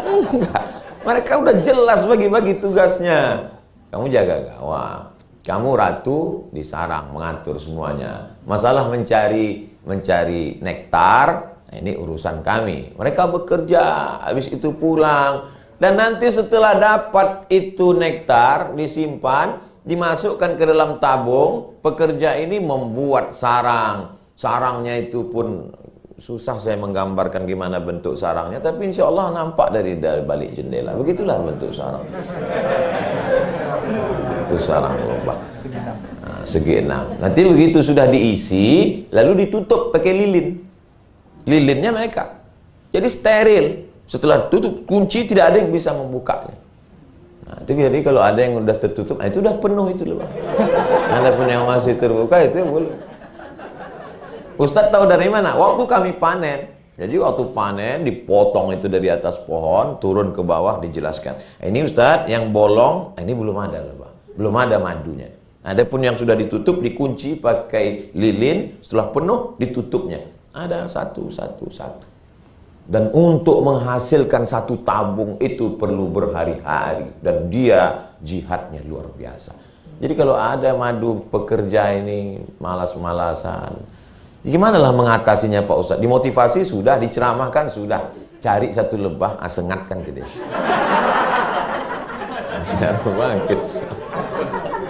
Enggak. Mereka udah jelas bagi-bagi tugasnya. Kamu jaga gawang, kamu ratu di sarang mengatur semuanya. Masalah mencari nektar, nah ini urusan kami. Mereka bekerja, habis itu pulang. Dan nanti setelah dapat itu nektar, disimpan, dimasukkan ke dalam tabung. Pekerja ini membuat sarang. Sarangnya itu pun susah saya menggambarkan gimana bentuk sarangnya, tapi insya Allah nampak dari balik jendela. Begitulah bentuk sarang. Itu sarang lebah. Segi 6. Nanti begitu sudah diisi, lalu ditutup pakai lilin. Lilinnya mereka. Jadi steril. Setelah tutup kunci, tidak ada yang bisa membukanya. Nah, itu jadi kalau ada yang udah tertutup, itu udah penuh itu lebah. Adapun yang masih terbuka itu boleh. Ustadz tahu dari mana? Waktu kami panen. Jadi waktu panen dipotong itu dari atas pohon, turun ke bawah dijelaskan. Ini Ustadz yang bolong, ini belum ada lebah. Belum ada madunya. Adapun yang sudah ditutup dikunci pakai lilin, setelah penuh ditutupnya. Ada satu. Dan untuk menghasilkan satu tabung itu perlu berhari-hari, dan dia jihadnya luar biasa. Jadi kalau ada madu pekerja ini malas-malasan, gimana lah mengatasinya Pak Ustadz? Dimotivasi sudah, diceramahkan sudah. Cari satu lebah, asengatkan gitu. Biar bangkit.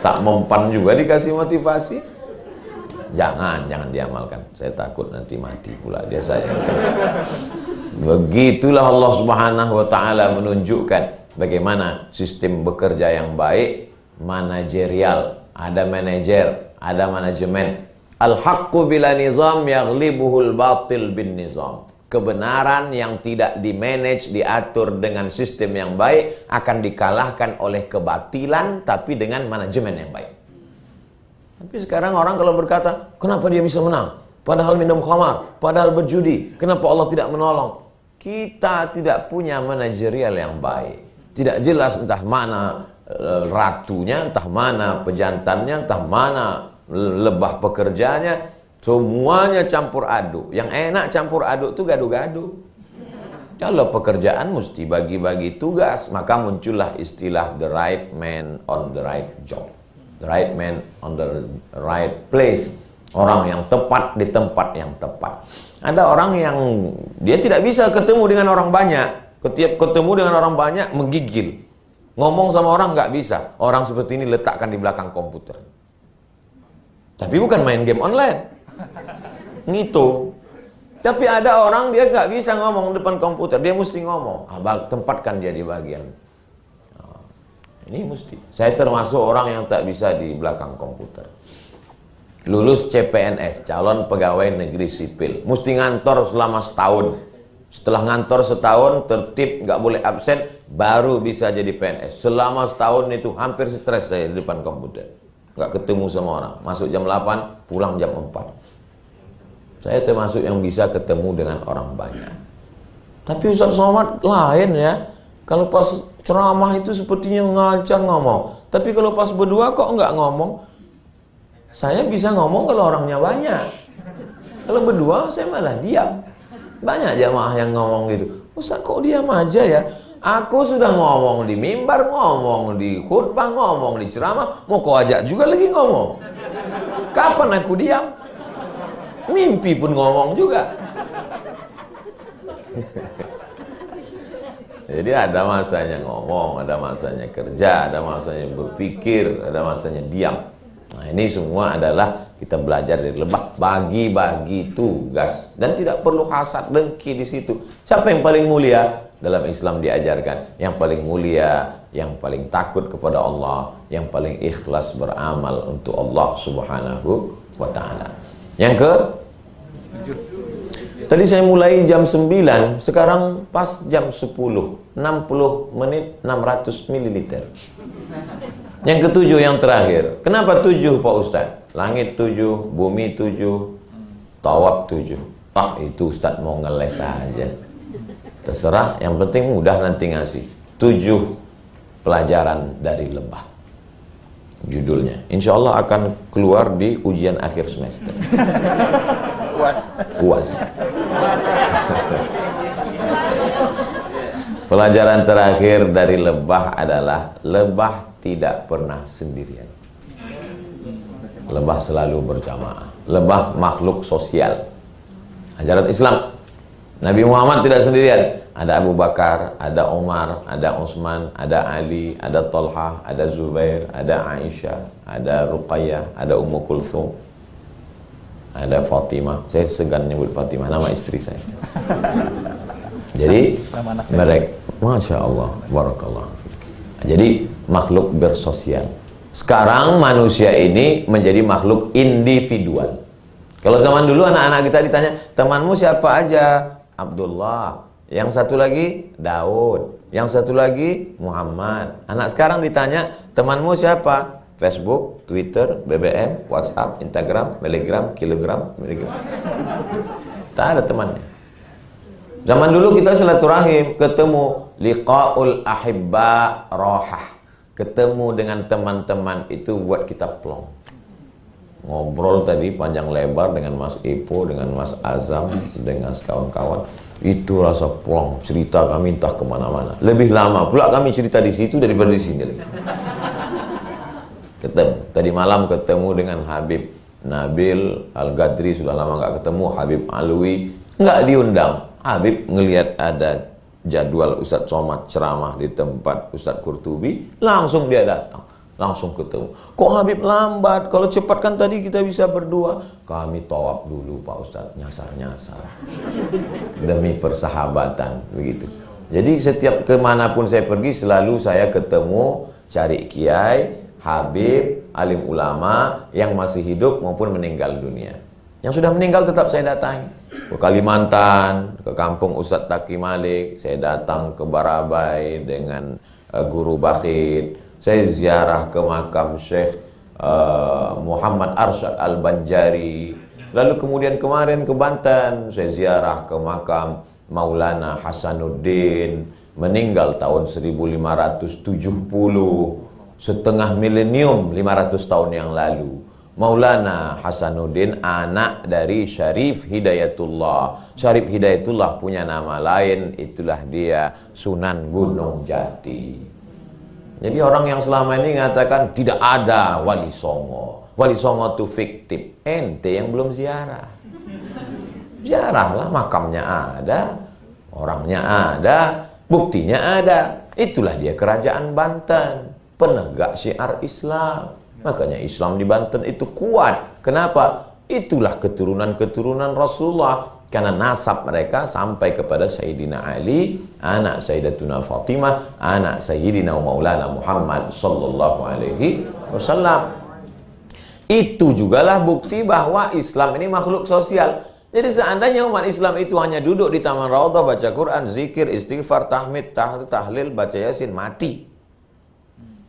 Tak mempan juga dikasih motivasi. Jangan diamalkan. Saya takut nanti mati pula dia saya. Begitulah Allah Subhanahu wa taala menunjukkan bagaimana sistem bekerja yang baik, manajerial, ada manajer, ada manajemen. Al-haqqu bila nizam yaghlibuhul batil bin nizam. Kebenaran yang tidak dimanage, diatur dengan sistem yang baik akan dikalahkan oleh kebatilan tapi dengan manajemen yang baik. Tapi sekarang orang kalau berkata, kenapa dia bisa menang? Padahal minum khamar, padahal berjudi. Kenapa Allah tidak menolong? Kita tidak punya manajerial yang baik. Tidak jelas entah mana ratunya, entah mana pejantannya, entah mana lebah pekerjanya, semuanya campur aduk. Yang enak campur aduk itu gaduh-gaduh. Kalau pekerjaan mesti bagi-bagi tugas, maka muncullah istilah the right man on the right job, the right man on the right place. Orang yang tepat di tempat yang tepat. Ada orang yang dia tidak bisa ketemu dengan orang banyak. Setiap ketemu dengan orang banyak menggigil. Ngomong sama orang nggak bisa. Orang seperti ini letakkan di belakang komputer. Tapi bukan main game online. Ngitung. Tapi ada orang dia nggak bisa ngomong depan komputer. Dia mesti ngomong. Tempatkan dia di bagian. Ini mesti. Saya termasuk orang yang tak bisa di belakang komputer. Lulus CPNS, calon pegawai negeri sipil. Mesti ngantor selama setahun. Setelah ngantor setahun, tertib, nggak boleh absen, baru bisa jadi PNS. Selama setahun itu hampir stres saya di depan komputer. Nggak ketemu sama orang. Masuk jam 8, pulang jam 4. Saya termasuk yang bisa ketemu dengan orang banyak. Tapi Ustaz Somad lain ya. Kalau pas ceramah itu sepertinya ngajar ngomong. Tapi kalau pas berdua kok nggak ngomong? Saya bisa ngomong kalau orangnya banyak. Kalau berdua saya malah diam. Banyak jamaah yang ngomong gitu. Ustaz kok diam aja ya? Aku sudah ngomong di mimbar, ngomong di khutbah, ngomong di ceramah, mau kau ajak juga lagi ngomong. Kapan aku diam? Mimpi pun ngomong juga. Jadi ada masanya ngomong, ada masanya kerja, ada masanya berpikir, ada masanya diam. Nah, ini semua adalah kita belajar dari lebah, bagi-bagi tugas dan tidak perlu hasad dengki di situ. Siapa yang paling mulia? Dalam Islam diajarkan yang paling mulia, yang paling takut kepada Allah, yang paling ikhlas beramal untuk Allah Subhanahu wa taala. Yang ke tadi saya mulai jam 9, sekarang pas jam 10, 60 menit 600 ml. Yang ketujuh, yang terakhir. Kenapa 7 Pak Ustadz? Langit 7, bumi 7, tawab 7. Ah, itu Ustadz mau ngeles aja. Terserah, yang penting mudah nanti ngasih 7 pelajaran dari lebah. Judulnya insya Allah akan keluar di ujian akhir semester. Puas. Pelajaran terakhir dari lebah adalah lebah tidak pernah sendirian. Lebah selalu berjamaah. Lebah makhluk sosial. Ajaran Islam, Nabi Muhammad tidak sendirian. Ada Abu Bakar, ada Umar, ada Utsman, ada Ali, ada Talha, ada Zubair, ada Aisyah, ada Ruqayyah, ada Ummu Kulsum, ada Fatimah. Saya segan nyebut Fatimah, nama istri saya. Jadi mereka, Masya Allah, Barakallah. Jadi makhluk bersosial. Sekarang manusia ini menjadi makhluk individual. Kalau zaman dulu anak-anak kita ditanya, temanmu siapa aja? Abdullah. Yang satu lagi Daud. Yang satu lagi Muhammad. Anak sekarang ditanya, temanmu siapa? Facebook, Twitter, BBM, WhatsApp, Instagram, Telegram, kilogram, miligram. Tak ada temannya. Zaman dulu kita silaturahim, ketemu, liqaul ahibba rohah. Ketemu dengan teman-teman itu buat kita plong. Ngobrol tadi panjang lebar dengan Mas Ipo, dengan Mas Azam, dengan kawan-kawan. Itu rasa plong, cerita kami entah kemana-mana. Lebih lama pula kami cerita di situ daripada di sini lagi. Ketemu, tadi malam ketemu dengan Habib Nabil Al-Gadri, sudah lama nggak ketemu. Habib Alwi nggak diundang. Habib ngelihat ada jadwal Ustadz Somad ceramah di tempat Ustadz Qurtubi, langsung dia datang. Langsung ketemu. Kok Habib lambat? Kalau cepat kan tadi kita bisa berdua. Kami tawaf dulu Pak Ustadz, nyasar-nyasar. Demi persahabatan, begitu. Jadi setiap kemanapun saya pergi, selalu saya ketemu, cari kiai, habib, alim ulama, yang masih hidup maupun meninggal dunia. Yang sudah meninggal tetap saya datangi. Ke Kalimantan, ke kampung Ustadz Taki Malik, saya datang ke Barabai dengan Guru Bakhid. Saya ziarah ke makam Syekh Muhammad Arsyad Al-Banjari. Lalu kemudian kemarin ke Banten, saya ziarah ke makam Maulana Hasanuddin, meninggal tahun 1570, setengah milenium, 500 tahun yang lalu. Maulana Hasanuddin anak dari Syarif Hidayatullah. Syarif Hidayatullah punya nama lain, itulah dia Sunan Gunung Jati. Jadi orang yang selama ini mengatakan tidak ada Wali Songo. Wali Songo itu fiktif. Ente yang belum ziarah. Ziarahlah, makamnya ada, orangnya ada, buktinya ada. Itulah dia kerajaan Banten, penegak syiar Islam. Makanya Islam di Banten itu kuat. Kenapa? Itulah keturunan-keturunan Rasulullah. Karena nasab mereka sampai kepada Sayyidina Ali, anak Sayyidatuna Fatimah, anak Sayyidina Maulana Muhammad sallallahu alaihi wasallam. Itu jugalah bukti bahwa Islam ini makhluk sosial. Jadi seandainya umat Islam itu hanya duduk di taman raudhah, baca Quran, zikir, istighfar, tahmid, tahlil, baca Yasin, mati.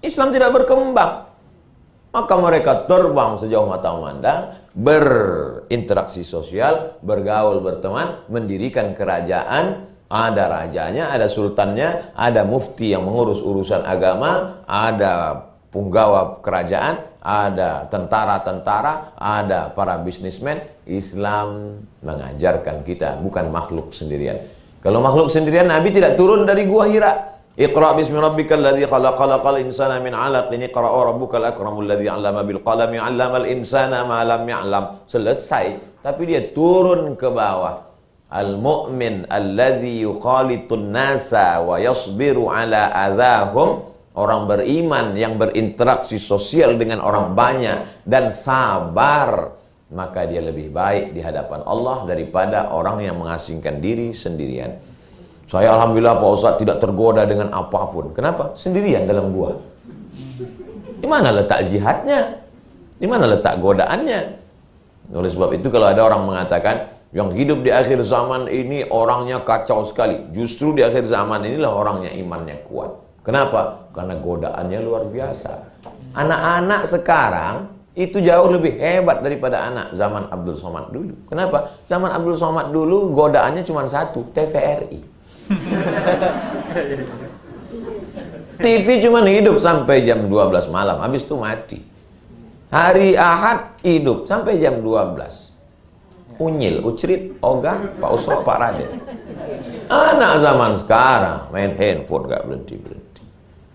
Islam tidak berkembang. Maka mereka terbang sejauh mata memandang, berinteraksi sosial, bergaul, berteman, mendirikan kerajaan. Ada rajanya, ada sultannya, ada mufti yang mengurus urusan agama, ada punggawa kerajaan, ada tentara-tentara, ada para bisnismen. Islam mengajarkan kita bukan makhluk sendirian. Kalau makhluk sendirian, Nabi tidak turun dari gua Hira. Iqra bismi rabbikal ladzi khalaq, khalaqal insana min 'alaq. Ini qara'a rabbukal akramul ladzi 'allama bil qalami 'allamal insana ma lam ya'lam. Selesai. Tapi dia turun ke bawah. Al mu'min alladzi yuqalitun nasa wa yasbiru 'ala adahum Orang beriman yang berinteraksi sosial dengan orang banyak dan sabar, maka dia lebih baik di hadapan Allah daripada orang yang mengasingkan diri sendirian. Saya alhamdulillah Pak Ustadz tidak tergoda dengan apapun. Kenapa? Sendirian dalam gua. Di mana letak jihadnya? Di mana letak godaannya? Oleh sebab itu kalau ada orang mengatakan yang hidup di akhir zaman ini orangnya kacau sekali, justru di akhir zaman inilah orangnya imannya kuat. Kenapa? Karena godaannya luar biasa. Anak-anak sekarang itu jauh lebih hebat daripada anak zaman Abdul Somad dulu. Kenapa? Zaman Abdul Somad dulu godaannya cuma satu, TVRI. TV cuma hidup sampai jam 12 malam, habis itu mati. Hari Ahad hidup sampai jam 12. Unyil, ucrit, ogah, Pak Usro, Pak Raden. Anak zaman sekarang main handphone gak berhenti-berhenti.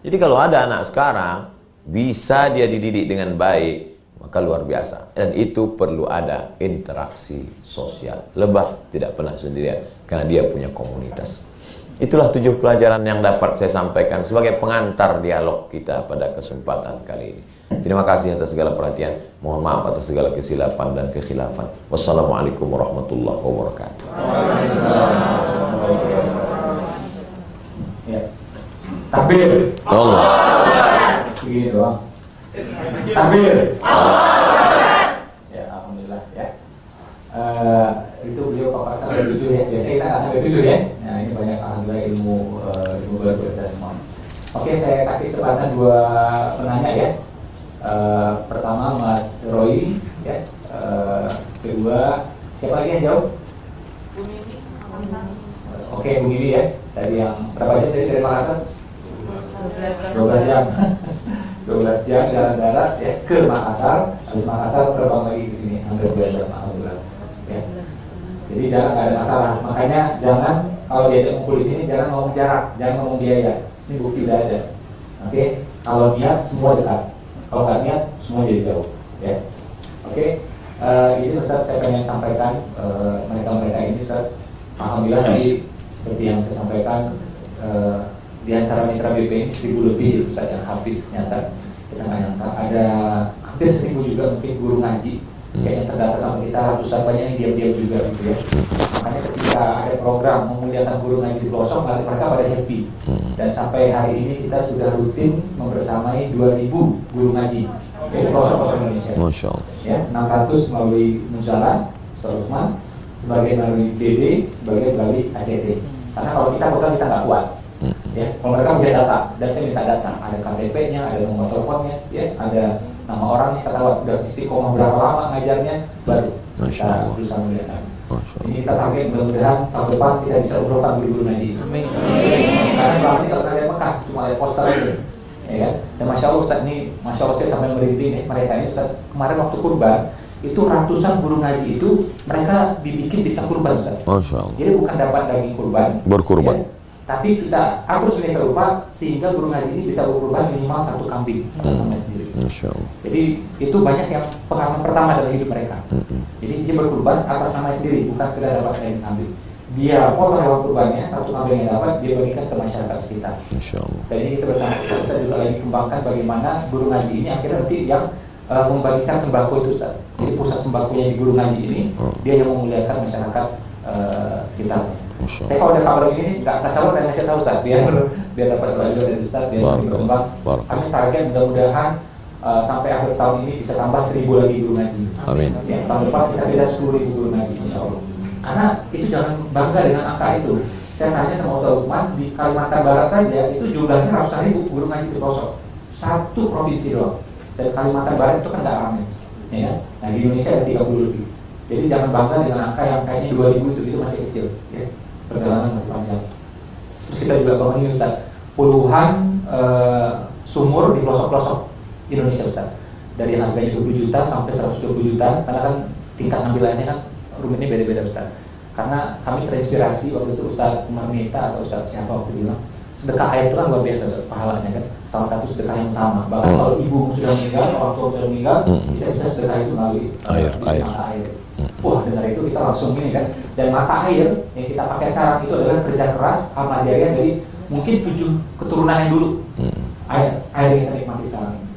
Jadi kalau ada anak sekarang bisa dia dididik dengan baik, maka luar biasa. Dan itu perlu ada interaksi sosial. Lebah tidak pernah sendirian karena dia punya komunitas. Itulah 7 pelajaran yang dapat saya sampaikan sebagai pengantar dialog kita pada kesempatan kali ini. Terima kasih atas segala perhatian. Mohon maaf atas segala kesilapan dan kekhilafan. Wassalamualaikum warahmatullahi wabarakatuh. Takbir. Allah. Segini doang. Takbir. Ya, alhamdulillah ya. Itu beliau papak sampai 7 ya. Biasanya kita nggak sampai 7 ya. Nah ini banyak alhamdulillah ilmu baru kita semua. Oke, saya kasih kesempatan 2 penanya ya. Pertama Mas Roy ya. Kedua siapa lagi yang jawab? Bu Mimi. Oke, Bu Mimi ya. Tadi yang berapa jam dari Makassar? 12 jam. 12 jam jalan darat ya ke Makassar, habis Makassar terbang lagi ke sini hampir 2 jam alhamdulillah. Ya. Jadi jangan ada masalah. Makanya jangan kalau diajak ngumpul di sini jangan ngomong jarak, jangan ngomong biaya. Ini bukti tidak ada. Oke, kalau niat semua dekat. Kalau nggak niat semua jadi jauh. Ya. Oke. Izin Ustaz saya pengen sampaikan mereka-mereka ini Ustaz. Alhamdulillah tadi seperti yang saya sampaikan di antara mitra BP ini 1000 lebih Ustaz yang hafiz ternyata. Kita nggak nyangka ada hampir 1000 juga mungkin guru ngaji yang terdata sama kita, ratusan banyak yang diam-diam juga gitu ya. Makanya ketika ada program memuliakan guru ngaji di pelosok, mereka pada happy. Dan sampai hari ini kita sudah rutin membersamai 2000 guru ngaji ya, di pelosok-pelosok Indonesia. Masya Allah. Ya, 600 melalui Munzalan, Ustaz Lukman, sebagai melalui DD, sebagai melalui ACT. Karena kalau kita bukan kita nggak kuat. Ya, kalau mereka punya data, dan saya minta data, ada KTP-nya, ada nomor teleponnya, ya, ada nama orangnya, ketahuan udah istiqomah berapa lama ngajarnya, baru kita berusaha melihat. Ini kita target mudah-mudahan tahun depan kita bisa umrohkan guru-guru ngaji. Amin. Karena selama ini kalau ada Mekah cuma ada poster aja, ya kan? Dan masya Allah Ustaz ini, masya Allah saya sampai merinding ya, mereka ini Ustaz kemarin waktu kurban itu ratusan guru ngaji itu mereka dibikin bisa kurban Ustaz. Masya Allah. Jadi bukan dapat daging kurban, Berkurban. Ya, tapi kita atur sedemikian rupa sehingga guru ngaji ini bisa berkurban minimal 1 kambing sama sendiri. Masya Allah. Jadi itu banyak yang pengalaman pertama dalam hidup mereka. Jadi dia berkurban atas nama sendiri, bukan sekedar dapat daging kambing. Dia potong hewan kurbannya, 1 kambing yang dapat dia bagikan ke masyarakat sekitar. Masya Allah. Dan ini kita bersama kita juga lagi kembangkan bagaimana guru ngaji ini akhirnya nanti yang membagikan sembako itu Ustaz. Jadi pusat sembakonya di guru ngaji ini dia yang memuliakan masyarakat sekitarnya. Saya kalau ada kabar ini nggak sabar dan ngasih tahu Ustaz biar dapat pelajaran dari Ustaz biar berkembang. Kami target mudah-mudahan sampai akhir tahun ini bisa tambah 1000 lagi guru ngaji. Amin. Ya, tahun depan kita bisa 10.000 guru ngaji insya Allah. Karena itu jangan bangga dengan angka itu. Saya tanya sama Ustaz Lukman di Kalimantan Barat saja itu jumlahnya ratusan ribu guru ngaji di pelosok. 1 provinsi doang. Dan Kalimantan Barat itu kan nggak ramai. Ya. Nah di Indonesia ada 30 lebih. Jadi jangan bangga dengan angka yang kayaknya 2000 itu masih kecil. Ya. Perjalanan masih panjang. Terus kita juga bangun ini Ustaz, puluhan sumur di pelosok-pelosok Indonesia Ustaz. Dari harganya 20 juta sampai 120 juta, karena kan tingkat ngambilannya kan rumitnya beda-beda Ustaz. Karena kami terinspirasi waktu itu Ustaz Umar Mita atau Ustaz siapa waktu bilang, sedekah air itu kan luar biasa pahalanya kan. Salah satu sedekah yang utama. Bahkan kalau ibu sudah meninggal, orang tua sudah meninggal, kita bisa sedekah itu melalui mata air. Wah, dengar itu kita langsung gini kan. Dan mata air yang kita pakai sekarang itu adalah kerja keras amal jariah dari mungkin 7 keturunan yang dulu. air yang kita nikmati sekarang ini.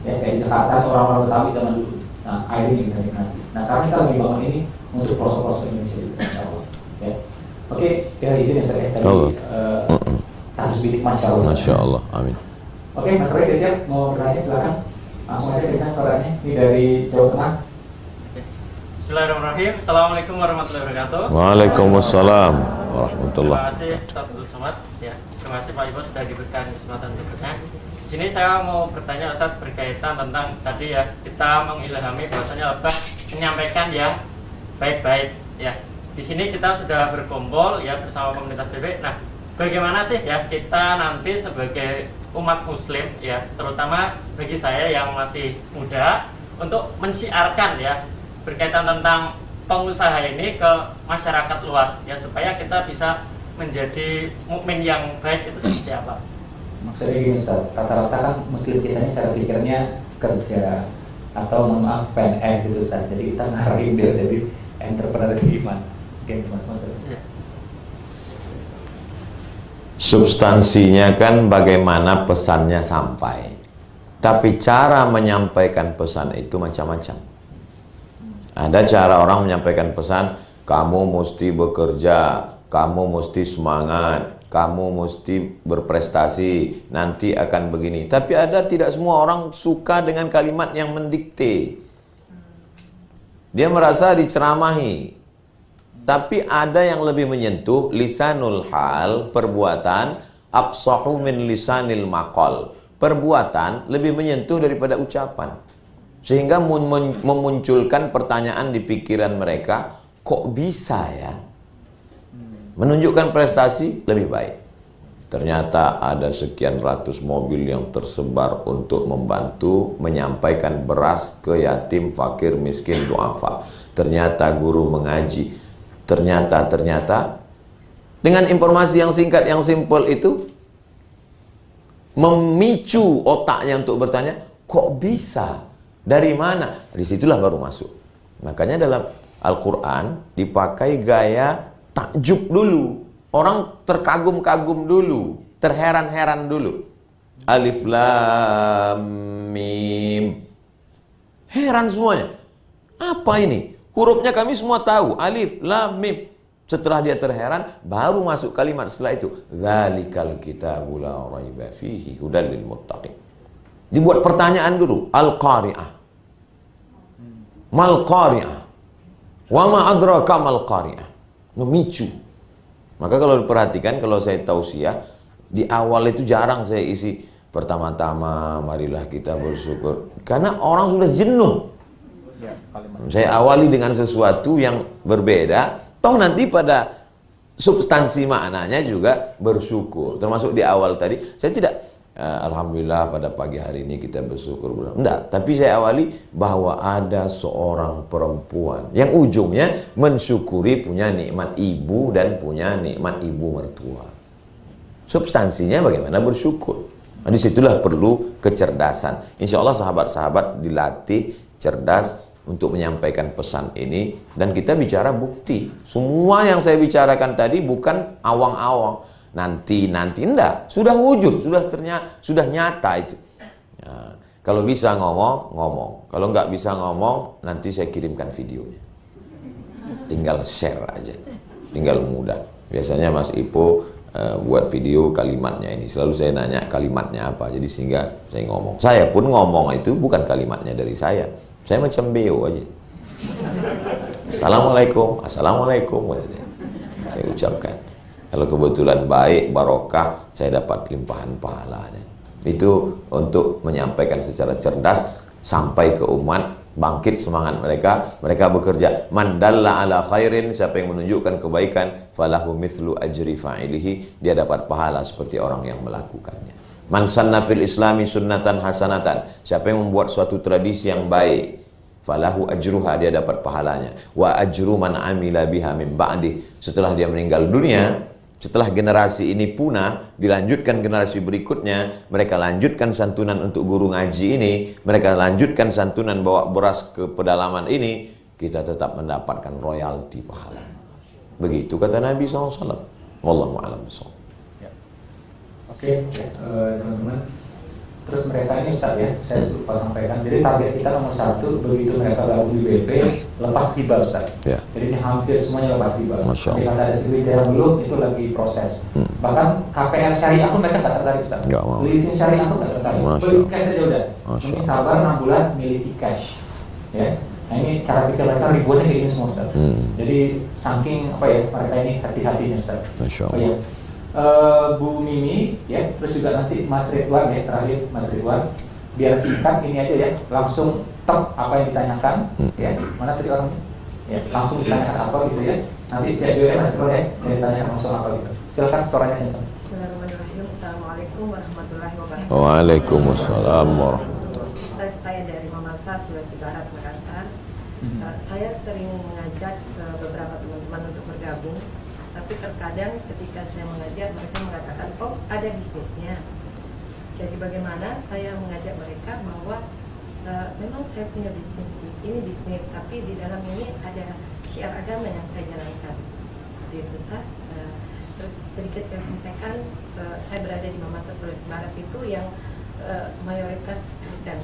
Ya, kayak di Jakarta orang-orang Betawi zaman dulu. Nah, air ini kita nikmati. Nah, sekarang kita lagi bangun ini untuk pelosok-pelosok Indonesia juga, insya Allah. Ya. Oke, kita izin ya Ustaz ya. Tadi harus bidik Masya Allah. Masya Allah, amin. Oke, Mas Roy, siap mau bertanya, silakan. Langsung aja kencang suaranya. Ini dari Jawa Tengah. Bismillahirrahmanirrahim. Assalamualaikum warahmatullahi wabarakatuh. Waalaikumsalam warahmatullahi. Terima kasih Ustaz Abdul Somad. Ya, terima kasih Pak Ibu sudah diberikan kesempatan untuk bertanya. Di sini saya mau bertanya Ustaz berkaitan tentang tadi ya, kita mengilhami bahwasanya apa menyampaikan ya baik-baik ya. Di sini kita sudah berkumpul ya bersama komunitas PB. Nah, bagaimana sih ya kita nanti sebagai umat muslim ya, terutama bagi saya yang masih muda untuk mensiarkan ya berkaitan tentang pengusaha ini ke masyarakat luas ya, supaya kita bisa menjadi mukmin yang baik itu seperti apa? Maksudnya gini Ustaz, rata-rata kan muslim kita ini cara pikirnya kerja atau maaf PNS itu Ustaz. Jadi kita ngarahin dia jadi entrepreneur iman. Oke, Mas Mas. Ya. Substansinya kan bagaimana pesannya sampai. Tapi cara menyampaikan pesan itu macam-macam. Ada cara orang menyampaikan pesan, kamu mesti bekerja, kamu mesti semangat, kamu mesti berprestasi, nanti akan begini. Tapi ada tidak semua orang suka dengan kalimat yang mendikte. Dia merasa diceramahi. Tapi ada yang lebih menyentuh, lisanul hal, perbuatan, afsahu min lisanil maqal. Perbuatan lebih menyentuh daripada ucapan. Sehingga memunculkan pertanyaan di pikiran mereka, kok bisa ya? Menunjukkan prestasi lebih baik. Ternyata ada sekian ratus mobil yang tersebar untuk membantu menyampaikan beras ke yatim, fakir, miskin, duafa. Ternyata guru mengaji. Ternyata dengan informasi yang singkat, yang simpel itu memicu otaknya untuk bertanya, kok bisa? Dari mana? Disitulah baru masuk. Makanya dalam Al-Quran dipakai gaya takjub dulu. Orang terkagum-kagum dulu, terheran-heran dulu. Alif Lam Mim. Heran semuanya. Apa ini? Hurufnya kami semua tahu. Alif Lam Mim. Setelah dia terheran, baru masuk kalimat setelah itu. Dzalikal kitabul la raiba fihi hudal lil muttaqin. Dibuat pertanyaan dulu. Al-Qari'ah. Mal qari'ah. Wa ma adraka mal qari'ah. Memicu. Maka kalau diperhatikan, kalau saya tausiah, di awal itu jarang saya isi pertama-tama marilah kita bersyukur. Karena orang sudah jenuh. Saya awali dengan sesuatu yang berbeda, toh nanti pada substansi maknanya juga bersyukur. Termasuk di awal tadi, saya tidak alhamdulillah pada pagi hari ini kita bersyukur. Enggak, tapi saya awali bahwa ada seorang perempuan yang ujungnya mensyukuri punya nikmat ibu dan punya nikmat ibu mertua. Substansinya bagaimana bersyukur. Nah, disitulah perlu kecerdasan. Insya Allah sahabat-sahabat dilatih cerdas untuk menyampaikan pesan ini, dan kita bicara bukti. Semua yang saya bicarakan tadi bukan awang-awang. Nanti enggak, sudah wujud, sudah nyata itu. Nah, kalau bisa ngomong. Kalau nggak bisa ngomong, nanti saya kirimkan videonya. Tinggal share aja, tinggal mudah. Biasanya Mas Ipo buat video kalimatnya ini. Selalu saya nanya kalimatnya apa, jadi sehingga saya ngomong. Saya pun ngomong itu bukan kalimatnya dari saya. Saya macam beo aja. Assalamualaikum, assalamualaikum. Saya ucapkan. Kalau kebetulan baik, barokah, saya dapat limpahan pahalanya. Itu untuk menyampaikan secara cerdas sampai ke umat, bangkit semangat mereka bekerja. Man dalla ala khairin, siapa yang menunjukkan kebaikan, falahu mithlu ajri fa'ilihi, dia dapat pahala seperti orang yang melakukannya. Man sanna fil islami sunnatan hasanatan, siapa yang membuat suatu tradisi yang baik, falahu ajruha, dia dapat pahalanya. Wa ajru man amila biha min ba'di, setelah dia meninggal dunia, setelah generasi ini punah, dilanjutkan generasi berikutnya, mereka lanjutkan santunan untuk guru ngaji ini, mereka lanjutkan santunan bawa beras ke pedalaman ini, kita tetap mendapatkan royalti pahala. Begitu kata Nabi SAW. Wallahu a'lam bishawab. Oke, teman-teman. Terus mereka ini Ustaz ya, saya lupa sampaikan. Jadi target kita nomor 1, begitu mereka gabung di BP, lepas riba Ustaz. Ya. Jadi ini hampir semuanya lepas riba. Masya Allah. Jadi kalau ada kriteria belum, itu lagi proses. Bahkan KPR syariah pun mereka nggak tertarik Ustaz. Nggak mau. Beli SIM syariah pun nggak tertarik. Masya Beli Allah. cash aja udah. Masya Mungkin Allah. sabar 6 bulan miliki cash. Ya. Nah ini cara pikir mereka ribuannya kayak gini semua Ustaz. Jadi saking apa ya, mereka ini hati-hatinya Ustaz. Masya Oh Allah. ya. Bu Mimi ya, terus juga nanti Mas Ridwan ya, terakhir Mas Ridwan, biar singkat ini aja ya, langsung apa yang ditanyakan ya, mana tadi orangnya ya, langsung ditanyakan apa gitu ya, nanti saya juga ya Mas Ridwan ya, yang ditanyakan langsung apa gitu. Silakan suaranya kencang. Bismillahirrahmanirrahim. Assalamualaikum warahmatullahi wabarakatuh. Waalaikumsalam warahmatullahi. Saya dari Mamasa, Sulawesi Barat, Makassar. Saya sering mengajak beberapa teman-teman untuk bergabung. Tapi terkadang ketika saya mengajar, mereka mengatakan, oh ada bisnisnya. Jadi bagaimana saya mengajak mereka bahwa memang saya punya bisnis, ini bisnis, tapi di dalam ini ada syiar agama yang saya jalankan. Seperti itu Ustaz. Terus sedikit saya sampaikan, saya berada di Mamasa, Sulawesi Barat itu yang mayoritas Kristen.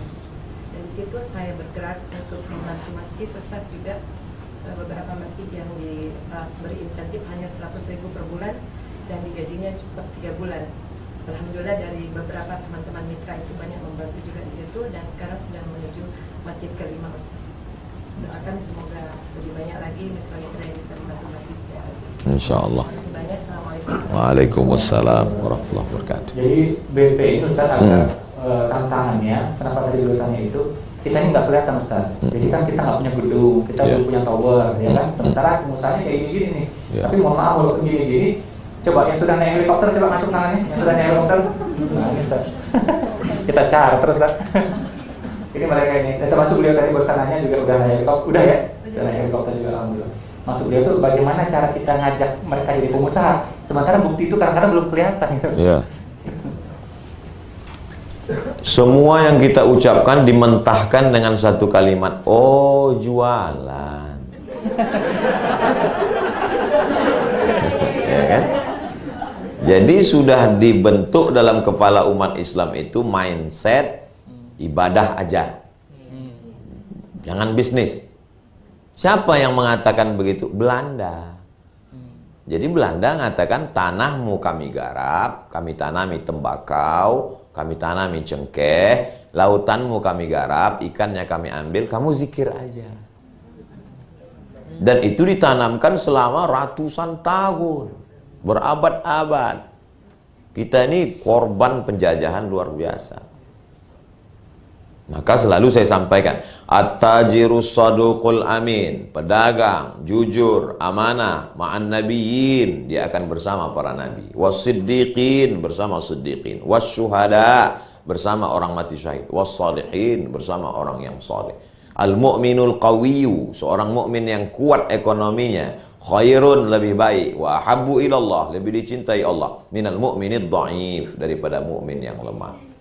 Dan di situ saya bergerak untuk membantu masjid, Ustaz juga. Beberapa masjid yang diberi insentif hanya 100.000 per bulan dan digajinya cepat 3 bulan. Alhamdulillah dari beberapa teman-teman mitra itu banyak membantu juga di situ dan sekarang sudah menuju masjid kelima Ustaz. Doakan semoga lebih banyak lagi mitra-mitra yang bisa membantu masjid. Insya Allah. Terima kasih banyak. Assalamualaikum. Waalaikumsalam warahmatullahi wabarakatuh. Jadi BP itu Ustaz ada tantangannya, kenapa tadi dulu tanya itu, kita ini nggak kelihatan Ustaz. Jadi kan kita nggak punya gedung, kita belum punya tower, ya kan. Sementara pengusahanya kayak gini-gini nih. Tapi mohon maaf kalau gini-gini, coba yang sudah naik helikopter coba ngacung tangannya, yang sudah naik helikopter. Nah ini Ustaz. Kita cari terus Ustaz. Ini mereka ini, dan termasuk beliau tadi bersananya juga udah naik helikopter, udah ya, udah naik helikopter juga alhamdulillah. Maksud beliau tuh bagaimana cara kita ngajak mereka jadi pengusaha, sementara bukti itu kadang-kadang belum kelihatan gitu. Ya. Semua yang kita ucapkan dimentahkan dengan satu kalimat, oh jualan. Ya kan? Jadi sudah dibentuk dalam kepala umat Islam itu mindset ibadah aja. Jangan bisnis. Siapa yang mengatakan begitu? Belanda. Jadi Belanda mengatakan tanahmu kami garap, kami tanami tembakau, kami tanami cengkeh, lautanmu kami garap, ikannya kami ambil, kamu zikir aja. Dan itu ditanamkan selama ratusan tahun, berabad-abad. Kita ini korban penjajahan luar biasa. Maka selalu saya sampaikan, at-tajirus saduqul amin, pedagang, jujur, amanah, ma'an nabiyyin, dia akan bersama para nabi, was-siddiqin, bersama siddiqin, was-syuhada, bersama orang mati syahid, was-salihin, bersama orang yang saleh. Al-mu'minul qawiyyu, seorang mukmin yang kuat ekonominya, khairun, lebih baik, wa ahabbu ilallah, lebih dicintai Allah, minal mu'minid dha'if, daripada mukmin yang lemah.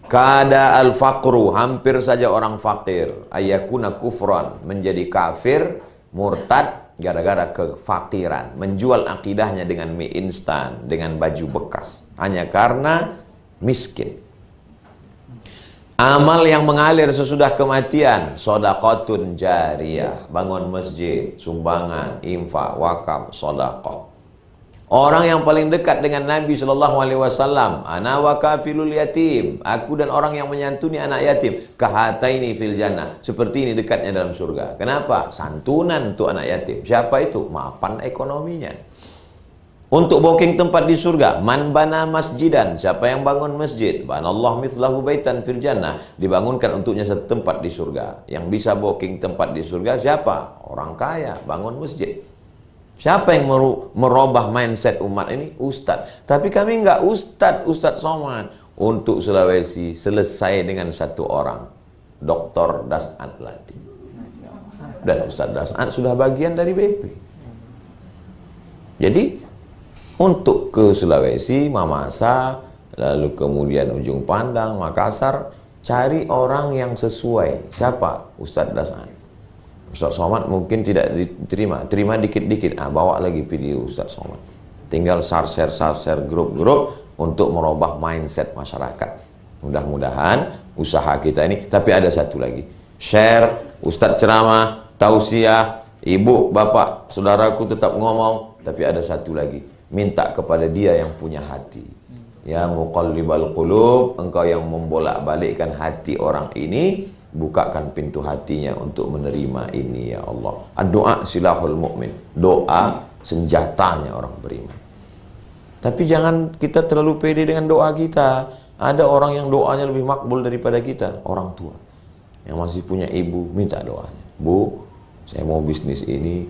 Kada al-faqru, hampir saja orang fakir, ayakuna kufran, menjadi kafir, murtad gara-gara kefakiran, menjual akidahnya dengan mie instan, dengan baju bekas, hanya karena miskin. Amal yang mengalir sesudah kematian, sodaqatun jariyah, bangun masjid, sumbangan, infak, wakaf, sodaqah. Orang yang paling dekat dengan Nabi SAW, ana wa kafilul yatim, aku dan orang yang menyantuni anak yatim, kahataini fil jannah, seperti ini dekatnya dalam surga. Kenapa? Santunan untuk anak yatim. Siapa itu? Mapan ekonominya. Untuk booking tempat di surga, man bana masjidan, siapa yang bangun masjid, banallahu mithlahu baitan fil jannah, dibangunkan untuknya satu tempat di surga. Yang bisa booking tempat di surga siapa? Orang kaya, bangun masjid. Siapa yang merubah mindset umat ini? Ustadz. Tapi kami enggak Ustadz Somad. Untuk Sulawesi selesai dengan satu orang, Dr. Das'ad Latif. Dan Ustadz Das'ad sudah bagian dari BP. Jadi untuk ke Sulawesi, Mamasa, lalu kemudian Ujung Pandang, Makassar, cari orang yang sesuai. Siapa? Ustadz Das'ad. Ustadz Somad mungkin tidak diterima, terima dikit-dikit, bawa lagi video Ustadz Somad. Tinggal share grup-grup untuk merubah mindset masyarakat. Mudah-mudahan usaha kita ini. Tapi ada satu lagi, share, ustadz ceramah, tausiah, ibu, bapak, saudaraku tetap ngomong. Tapi ada satu lagi, minta kepada dia yang punya hati. Ya muqallibal qulub, engkau yang membolak-balikkan hati orang ini, bukakan pintu hatinya untuk menerima ini ya Allah. Doa silahul mukmin, doa senjatanya orang beriman. Tapi jangan kita terlalu pede dengan doa kita. Ada orang yang doanya lebih makbul daripada kita, orang tua yang masih punya ibu, minta doanya. Bu, saya mau bisnis ini,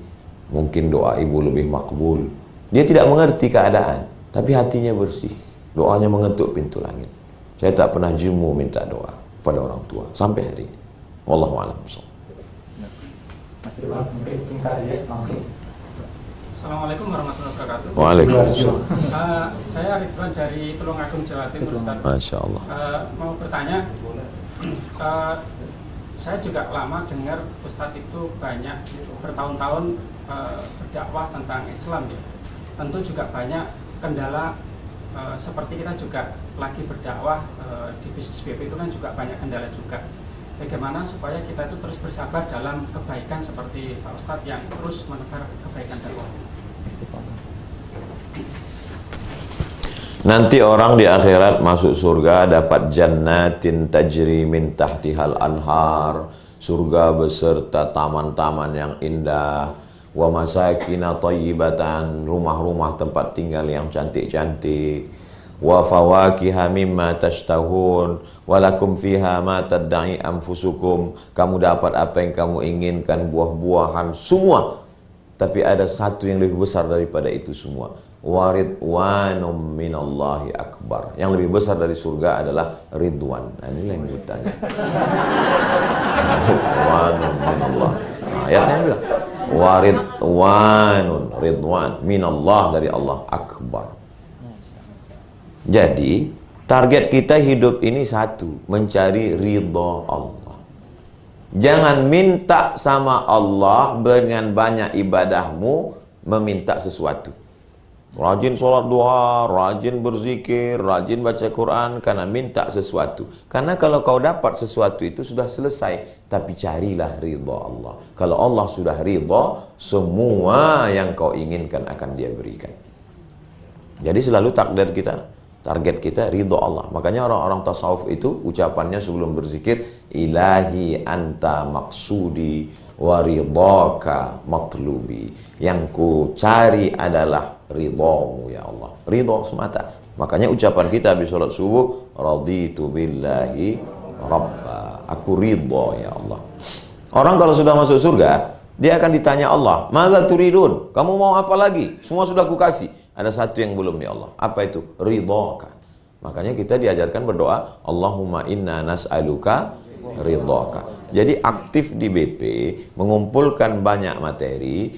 mungkin doa ibu lebih makbul. Dia tidak mengerti keadaan, tapi hatinya bersih, doanya mengetuk pintu langit. Saya tak pernah jemu minta doa pada orang tua sampai hari ini. Wallahu a'lam. Masih mungkin singkat aja langsung. Assalamualaikum warahmatullahi wabarakatuh. Waalaikumsalam. Saya Ridwan dari Tulungagung, Jawa Timur, Ustaz. Masya Allah. Mau bertanya, saya juga lama dengar Ustadz itu banyak bertahun-tahun berdakwah tentang Islam ya. Tentu juga banyak kendala, seperti kita juga lagi berdakwah di bisnis BP itu kan juga banyak kendala juga. Bagaimana supaya kita itu terus bersabar dalam kebaikan seperti Pak Ustadz yang terus menebar kebaikan dakwah. Nanti orang di akhirat masuk surga dapat jannatin tajri min tahtihal anhar, surga beserta taman-taman yang indah, wa masakina thayyibatan, rumah-rumah tempat tinggal yang cantik-cantik, wa fawakiha mimma tashtahun, walakum fiha ma tadda'i anfusukum, kamu dapat apa yang kamu inginkan, buah-buahan semua. Tapi ada satu yang lebih besar daripada itu semua, waridwanum minallahi akbar. Yang lebih besar dari surga adalah ridwan. Nah, inilah yang bertanya. Waridwanum minallah. Nah, ayatnya bilang waridwanun, ridwan minallah, dari Allah, akbar. Jadi target kita hidup ini satu, mencari ridha Allah. Jangan minta sama Allah dengan banyak ibadahmu meminta sesuatu. Rajin sholat duha, rajin berzikir, rajin baca Quran karena minta sesuatu. Karena kalau kau dapat sesuatu itu sudah selesai. Tapi carilah ridha Allah. Kalau Allah sudah ridha, semua yang kau inginkan akan Dia berikan. Jadi selalu target kita ridha Allah. Makanya orang-orang tasawuf itu ucapannya sebelum berzikir, ilahi anta maksudi wa ridhaka matlubi. Yang ku cari adalah ridhamu ya Allah. Ridha semata. Makanya ucapan kita habis sholat subuh, raditu billahi rabba. Aku ridha ya Allah. Orang kalau sudah masuk surga, dia akan ditanya Allah, madza turidun? Kamu mau apa lagi? Semua sudah ku kasih. Ada satu yang belum ya Allah. Apa itu? Ridhaka. Makanya kita diajarkan berdoa, Allahumma inna nas'aluka ridhaka. Jadi aktif di BP, mengumpulkan banyak materi,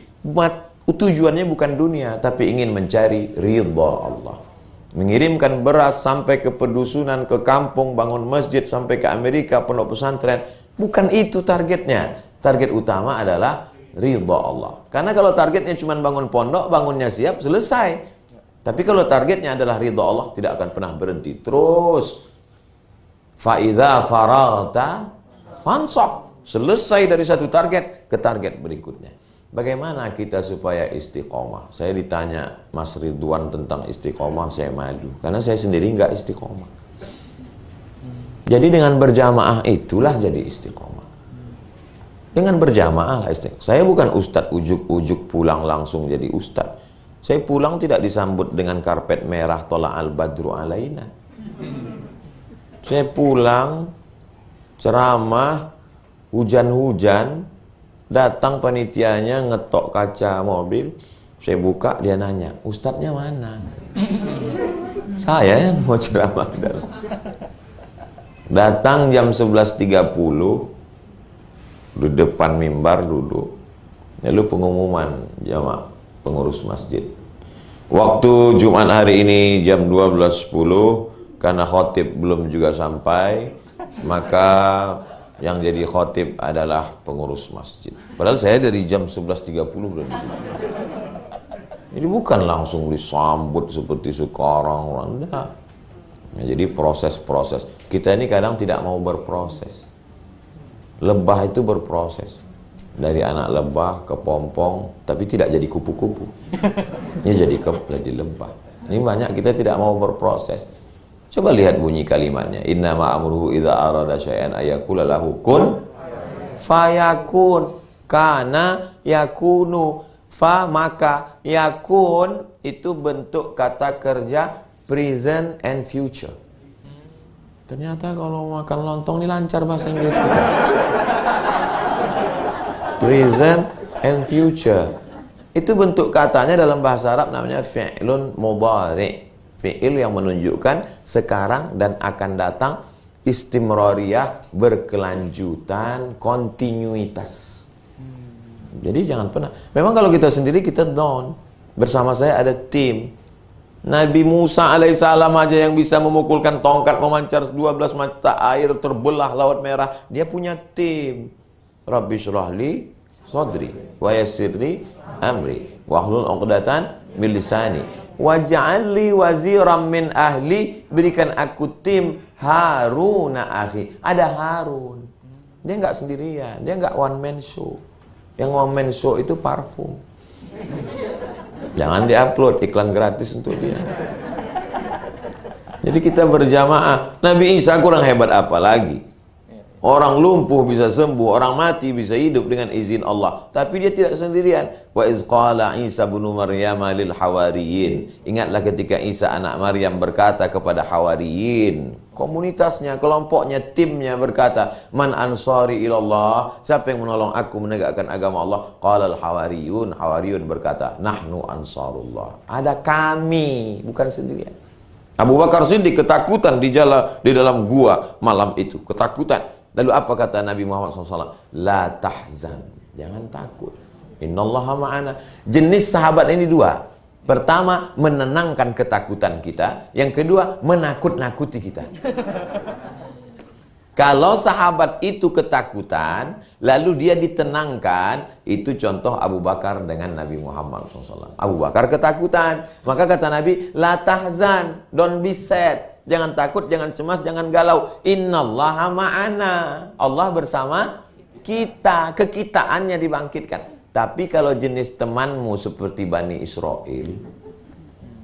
tujuannya bukan dunia, tapi ingin mencari ridha Allah. Mengirimkan beras sampai ke pedusunan, ke kampung, bangun masjid, sampai ke Amerika, pondok pesantren. Bukan itu targetnya. Target utama adalah ridha Allah. Karena kalau targetnya cuma bangun pondok, bangunnya siap, selesai. Tapi kalau targetnya adalah ridha Allah, tidak akan pernah berhenti. Terus fa idza faragta fansab. Selesai dari satu target ke target berikutnya. Bagaimana kita supaya istiqomah? Saya ditanya Mas Ridwan tentang istiqomah, saya malu karena saya sendiri nggak istiqomah. Jadi dengan berjamaah itulah jadi istiqomah. Dengan berjamaah lah istiqomah. Saya bukan ustadz ujuk-ujuk pulang langsung jadi ustadz. Saya pulang tidak disambut dengan karpet merah tola'al badru alaina. Saya pulang ceramah, hujan-hujan, datang panitianya ngetok kaca mobil, saya buka, dia nanya, ustadznya mana? Saya yang mau ceramah. Datang jam 11.30, di depan mimbar duduk, lalu pengumuman jamaah pengurus masjid. Waktu Jumat hari ini jam 12.10, karena khotib belum juga sampai, maka yang jadi khotib adalah pengurus masjid. Padahal saya dari jam 11.30 sudah di situ. Jadi bukan langsung disambut seperti sekarang, enggak. Nah, jadi proses-proses. Kita ini kadang tidak mau berproses. Lebah itu berproses. Dari anak lebah ke pompong, tapi tidak jadi kupu-kupu. Ini jadi lebah. Ini banyak kita tidak mau berproses. Coba lihat bunyi kalimatnya. Innama amruhu idza arada syai'an ayaqula lahu kun fayakun. Kana yakunu. Fa maka yakun itu bentuk kata kerja present and future. Ternyata kalau makan lontong ini lancar bahasa Inggris kita. Present and future. Itu bentuk katanya dalam bahasa Arab namanya fi'lun mudhari'. Fi'il yang menunjukkan sekarang dan akan datang, istimrariyah, berkelanjutan, kontinuitas. Jadi jangan pernah. Memang kalau kita sendiri kita down. Bersama saya ada tim. Nabi Musa alaihissalam aja yang bisa memukulkan tongkat memancar 12 mata air terbelah Laut Merah. Dia punya tim. Rabbi syrahli sadri wa yassirli amri wahlul 'uqdatan min lisani waj'alli waziran min ahli. Berikan aku tim Haruna akhi. Ada Harun. Dia nggak sendirian, dia nggak one man show. Yang one man show itu parfum. Jangan diupload, iklan gratis untuk dia. Jadi kita berjamaah. Nabi Isa kurang hebat apa lagi? Orang lumpuh bisa sembuh, orang mati bisa hidup dengan izin Allah. Tapi dia tidak sendirian. Wa iz qala Isa bin Maryam lil hawariyin. Ingatlah ketika Isa anak Maryam berkata kepada hawariyin, komunitasnya, kelompoknya, timnya berkata, man ansari ilallah, siapa yang menolong aku menegakkan agama Allah? Qala al hawariyun, hawariyun berkata, nahnu ansarullah. Ada kami, bukan sendirian. Abu Bakar Siddiq ketakutan di dalam gua malam itu, ketakutan. Lalu apa kata Nabi Muhammad SAW? La tahzan, jangan takut. Innallaha ma'ana. Jenis sahabat ini dua. Pertama, menenangkan ketakutan kita. Yang kedua, menakut-nakuti kita. Kalau sahabat itu ketakutan, lalu dia ditenangkan, itu contoh Abu Bakar dengan Nabi Muhammad SAW. Abu Bakar ketakutan, maka kata Nabi, la tahzan, don't be sad. Jangan takut, jangan cemas, jangan galau. Innallaha ma'ana. Allah bersama kita, kekitaannya dibangkitkan. Tapi kalau jenis temanmu seperti Bani Israel,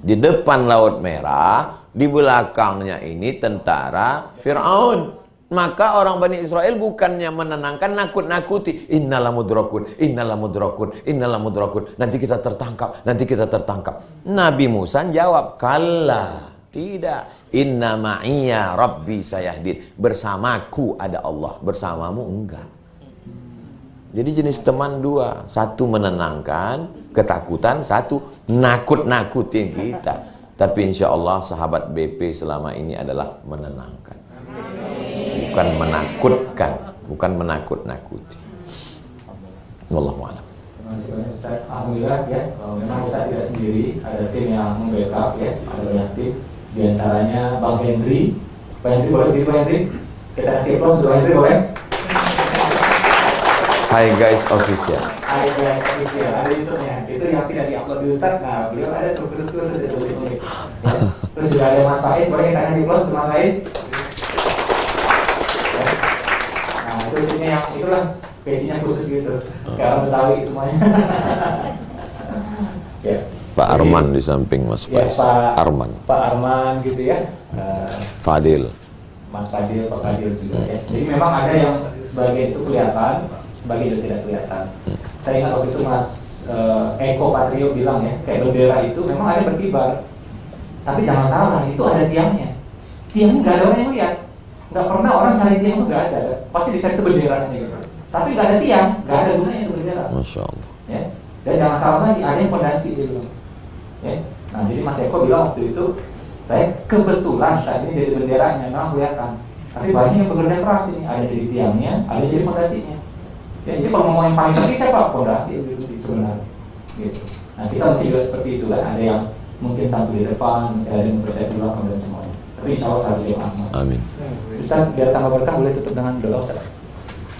di depan Laut Merah, di belakangnya ini tentara Fir'aun, maka orang Bani Israel bukannya menenangkan, nakut-nakuti. Innalah mudrakun, innalah mudrakun, innalah mudrakun. Nanti kita tertangkap, nanti kita tertangkap. Nabi Musa jawab, kalla, tidak. Inna ma'iyya rabbi sayahdin. Bersamaku ada Allah, bersamamu enggak. Jadi jenis teman dua. Satu menenangkan ketakutan, satu nakut-nakutin kita. Tapi insya Allah sahabat BP selama ini adalah menenangkan, bukan menakutkan, bukan menakut-nakuti. Wallahu a'lam. Terima kasih banyak Ustaz. Alhamdulillah ya, memang Ustaz tidak sendiri, ada tim yang membackup ya, ada banyak tim. Di antaranya Bang Hendri. Pak Hendri boleh diri Pak Hendri? Kita kasih applause untuk Bang Hendri boleh? Hi guys official. Hai guys official, ada YouTube-nya. Itu yang tidak diupload di Ustaz. Nah, beliau ada tuh khusus itu ya. Terus juga ada Mas Faiz, boleh kita kasih applause untuk Mas Faiz? Ya. Nah, itu itunya yang itulah page-nya khusus gitu. Kalau Betawi semuanya. Ya. Pak Arman di samping Mas Faiz. Ya, Pak Arman Arman gitu ya. Fadil. Mas Fadil, Pak Fadil juga ya. Jadi memang ada yang sebagian itu kelihatan, sebagian itu tidak kelihatan. Saya ingat waktu itu Mas Eko Patrio bilang ya, kayak bendera itu memang ada berkibar. Tapi jangan salah, itu ada tiangnya. Tiangnya nggak ada orang yang lihat. Nggak pernah orang cari tiang itu nggak ada. Pasti dicari itu benderanya gitu. Tapi nggak ada tiang, nggak ada gunanya itu bendera. Masya Allah. Ya. Dan jangan salah lagi, ada yang fondasi gitu. Ya. Nah, jadi Mas Eko bilang waktu itu, saya kebetulan saat ini jadi benderanya, memang kelihatan. Tapi banyak yang bekerja keras ini, ada jadi tiangnya, ada jadi fondasinya. Ya, jadi kalau ngomong yang paling penting siapa? Fondasi itu sebenarnya. Gitu. Nah, kita mungkin juga seperti itu kan, ada yang mungkin tampil di depan, ada yang bersiap di belakang dan semuanya. Tapi insya Allah saya doa semua. Amin. Ustaz, biar tambah berkah boleh tutup dengan doa Ustaz.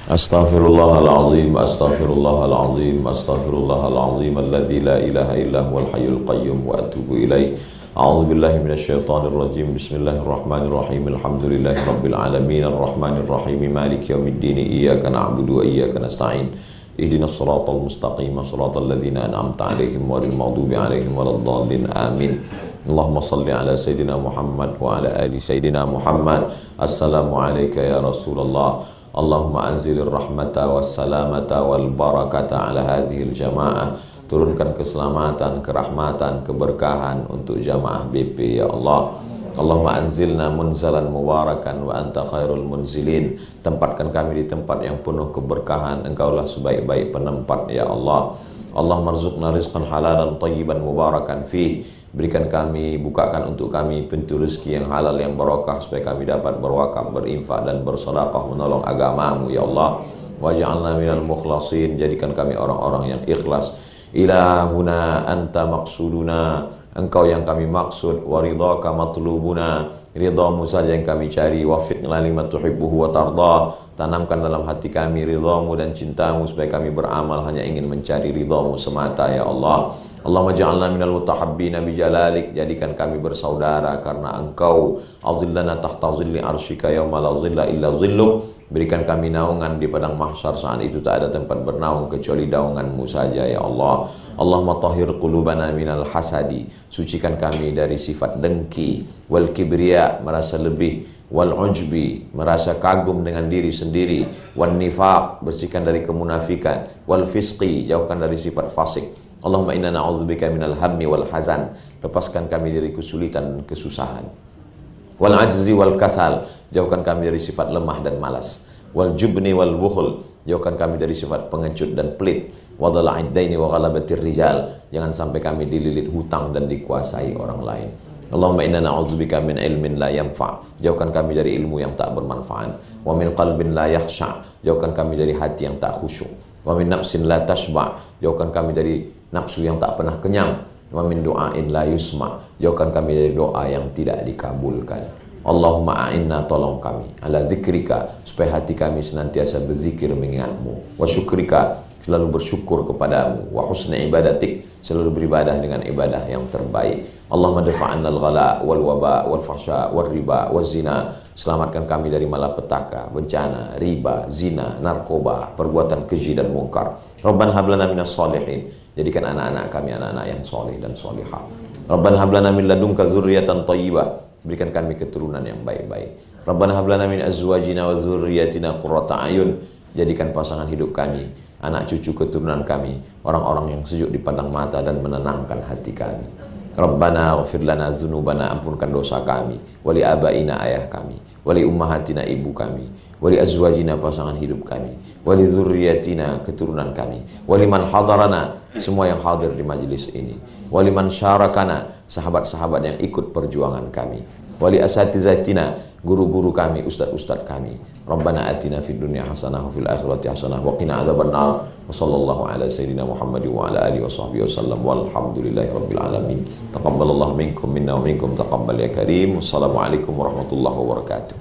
Astaghfirullahaladzim, astaghfirullahaladzim, astaghfirullahaladzim, alladzi la ilaha illa huwal hayyul qayyum wa atubu ilaih. A'udzubillahi minasyaitonirrajim. Bismillahirrahmanirrahim. Alhamdulillahi rabbil alamin arrahmanirrahim maliki yaumiddin. Iyyaka na'budu wa iyyaka nasta'in. Ihdinas siratal mustaqim, siratal ladzina an'amta 'alaihim ghairil maghdubi 'alaihim waladdallin. Amin. Allahumma salli ala Sayyidina Muhammad wa ala ali Sayyidina Muhammad. Assalamu alayka ya Rasulullah. Allahumma anzilir rahmata wassalamata wal barakata ala hadhil jamaah. Turunkan keselamatan, kerahmatan, keberkahan untuk jamaah BP ya Allah. Allahumma anzilna munzalan mubarakan wa anta khairul munzilin. Tempatkan kami di tempat yang penuh keberkahan. Engkaulah sebaik-baik penempat ya Allah. Allah marzuqna rizqan halalan tayyiban mubarakan fih. Berikan kami, bukakan untuk kami pintu rezeki yang halal yang barakah supaya kami dapat berwakaf, berinfak dan bersedekah menolong agamamu ya Allah. Waj'alna minal mukhlasin. Jadikan kami orang-orang yang ikhlas. Ilahuna anta maksuduna, engkau yang kami maksud, waridhaka matlubuna, ridhamu saja yang kami cari. Wafiqna lima tuhibbuhu wa tarda, tanamkan dalam hati kami ridhamu dan cintamu supaya kami beramal hanya ingin mencari ridhamu semata ya Allah. Allahumma ja'alna minal mutahabbina bijalalik, jadikan kami bersaudara karena engkau. Azillana tahta zilli arsyika yawma la zilla illa zilluk. Berikan kami naungan di padang mahsyar, saat itu tak ada tempat bernaung kecuali naunganmu saja ya Allah. Allahumma tahhir qulubana minal hasadi, sucikan kami dari sifat dengki, wal kibriya, merasa lebih, wal ujbi, merasa kagum dengan diri sendiri, wan nifaq, bersihkan dari kemunafikan, wal fisqi, jauhkan dari sifat fasik. Allahumma inna na'udzubika minal hammi wal hazan, lepaskan kami dari kesulitan dan kesusahan. Wal ajzi wal kasal, jauhkan kami dari sifat lemah dan malas. Wal jubni wal bukhul, jauhkan kami dari sifat pengecut dan pelit. Wa dhala'id daini wa ghalabatir rijal, jangan sampai kami dililit hutang dan dikuasai orang lain. Allahumma inna na'udzubika min ilmin la yanfa', jauhkan kami dari ilmu yang tak bermanfaat. Wa min qalbin la yakhsha', jauhkan kami dari hati yang tak khusyuk. Wa min nafsin la tashba', jauhkan kami dari nafsu yang tak pernah kenyang. Wa min du'ain la yusma', jauhkan kami dari doa yang tidak dikabulkan. Allahumma a'inna, tolong kami, ala zikrika, supaya hati kami senantiasa berzikir mengingatmu, wa syukrika, selalu bersyukur kepadamu, wa husna ibadatik, selalu beribadah dengan ibadah yang terbaik. Allahumma dafa'anna al-ghala wal waba wal fahsya wal riba wal zina, selamatkan kami dari malapetaka, bencana, riba, zina, narkoba, perbuatan keji dan mungkar. Rabbana hablana minas solihin, jadikan anak-anak kami anak-anak yang soleh dan solihah. Rabbana hablana min ladunka dzurriyyatan thayyibah, berikan kami keturunan yang baik-baik. Rabbana hablana min azwajina wa dzurriyyatina qurrata a'yun, jadikan pasangan hidup kami, anak cucu keturunan kami, orang-orang yang sejuk di pandang mata dan menenangkan hati kami. Rabbana ighfir lana dzunubana, ampunkan dosa kami, wali abaina, ayah kami, wali ummahatina, ibu kami, wali azwajina, pasangan hidup kami, wali dzurriyyatina, keturunan kami, wali man hadarana, semua yang hadir di majelis ini, wali man syarakana, sahabat-sahabat yang ikut perjuangan kami, wali asatizatina, guru-guru kami, ustadz-ustadz kami. Rabbana atina fid dunya hasanah wa fil akhirati hasanah wa qina adzabannar. Wa sallallahu ala sayyidina Muhammad wa ala alihi wa sahbihi wasallam walhamdulillahi rabbil alamin. Taqabbalallahu minkum minna wa minkum taqabbal ya karim. Wassalamualaikum warahmatullahi wabarakatuh.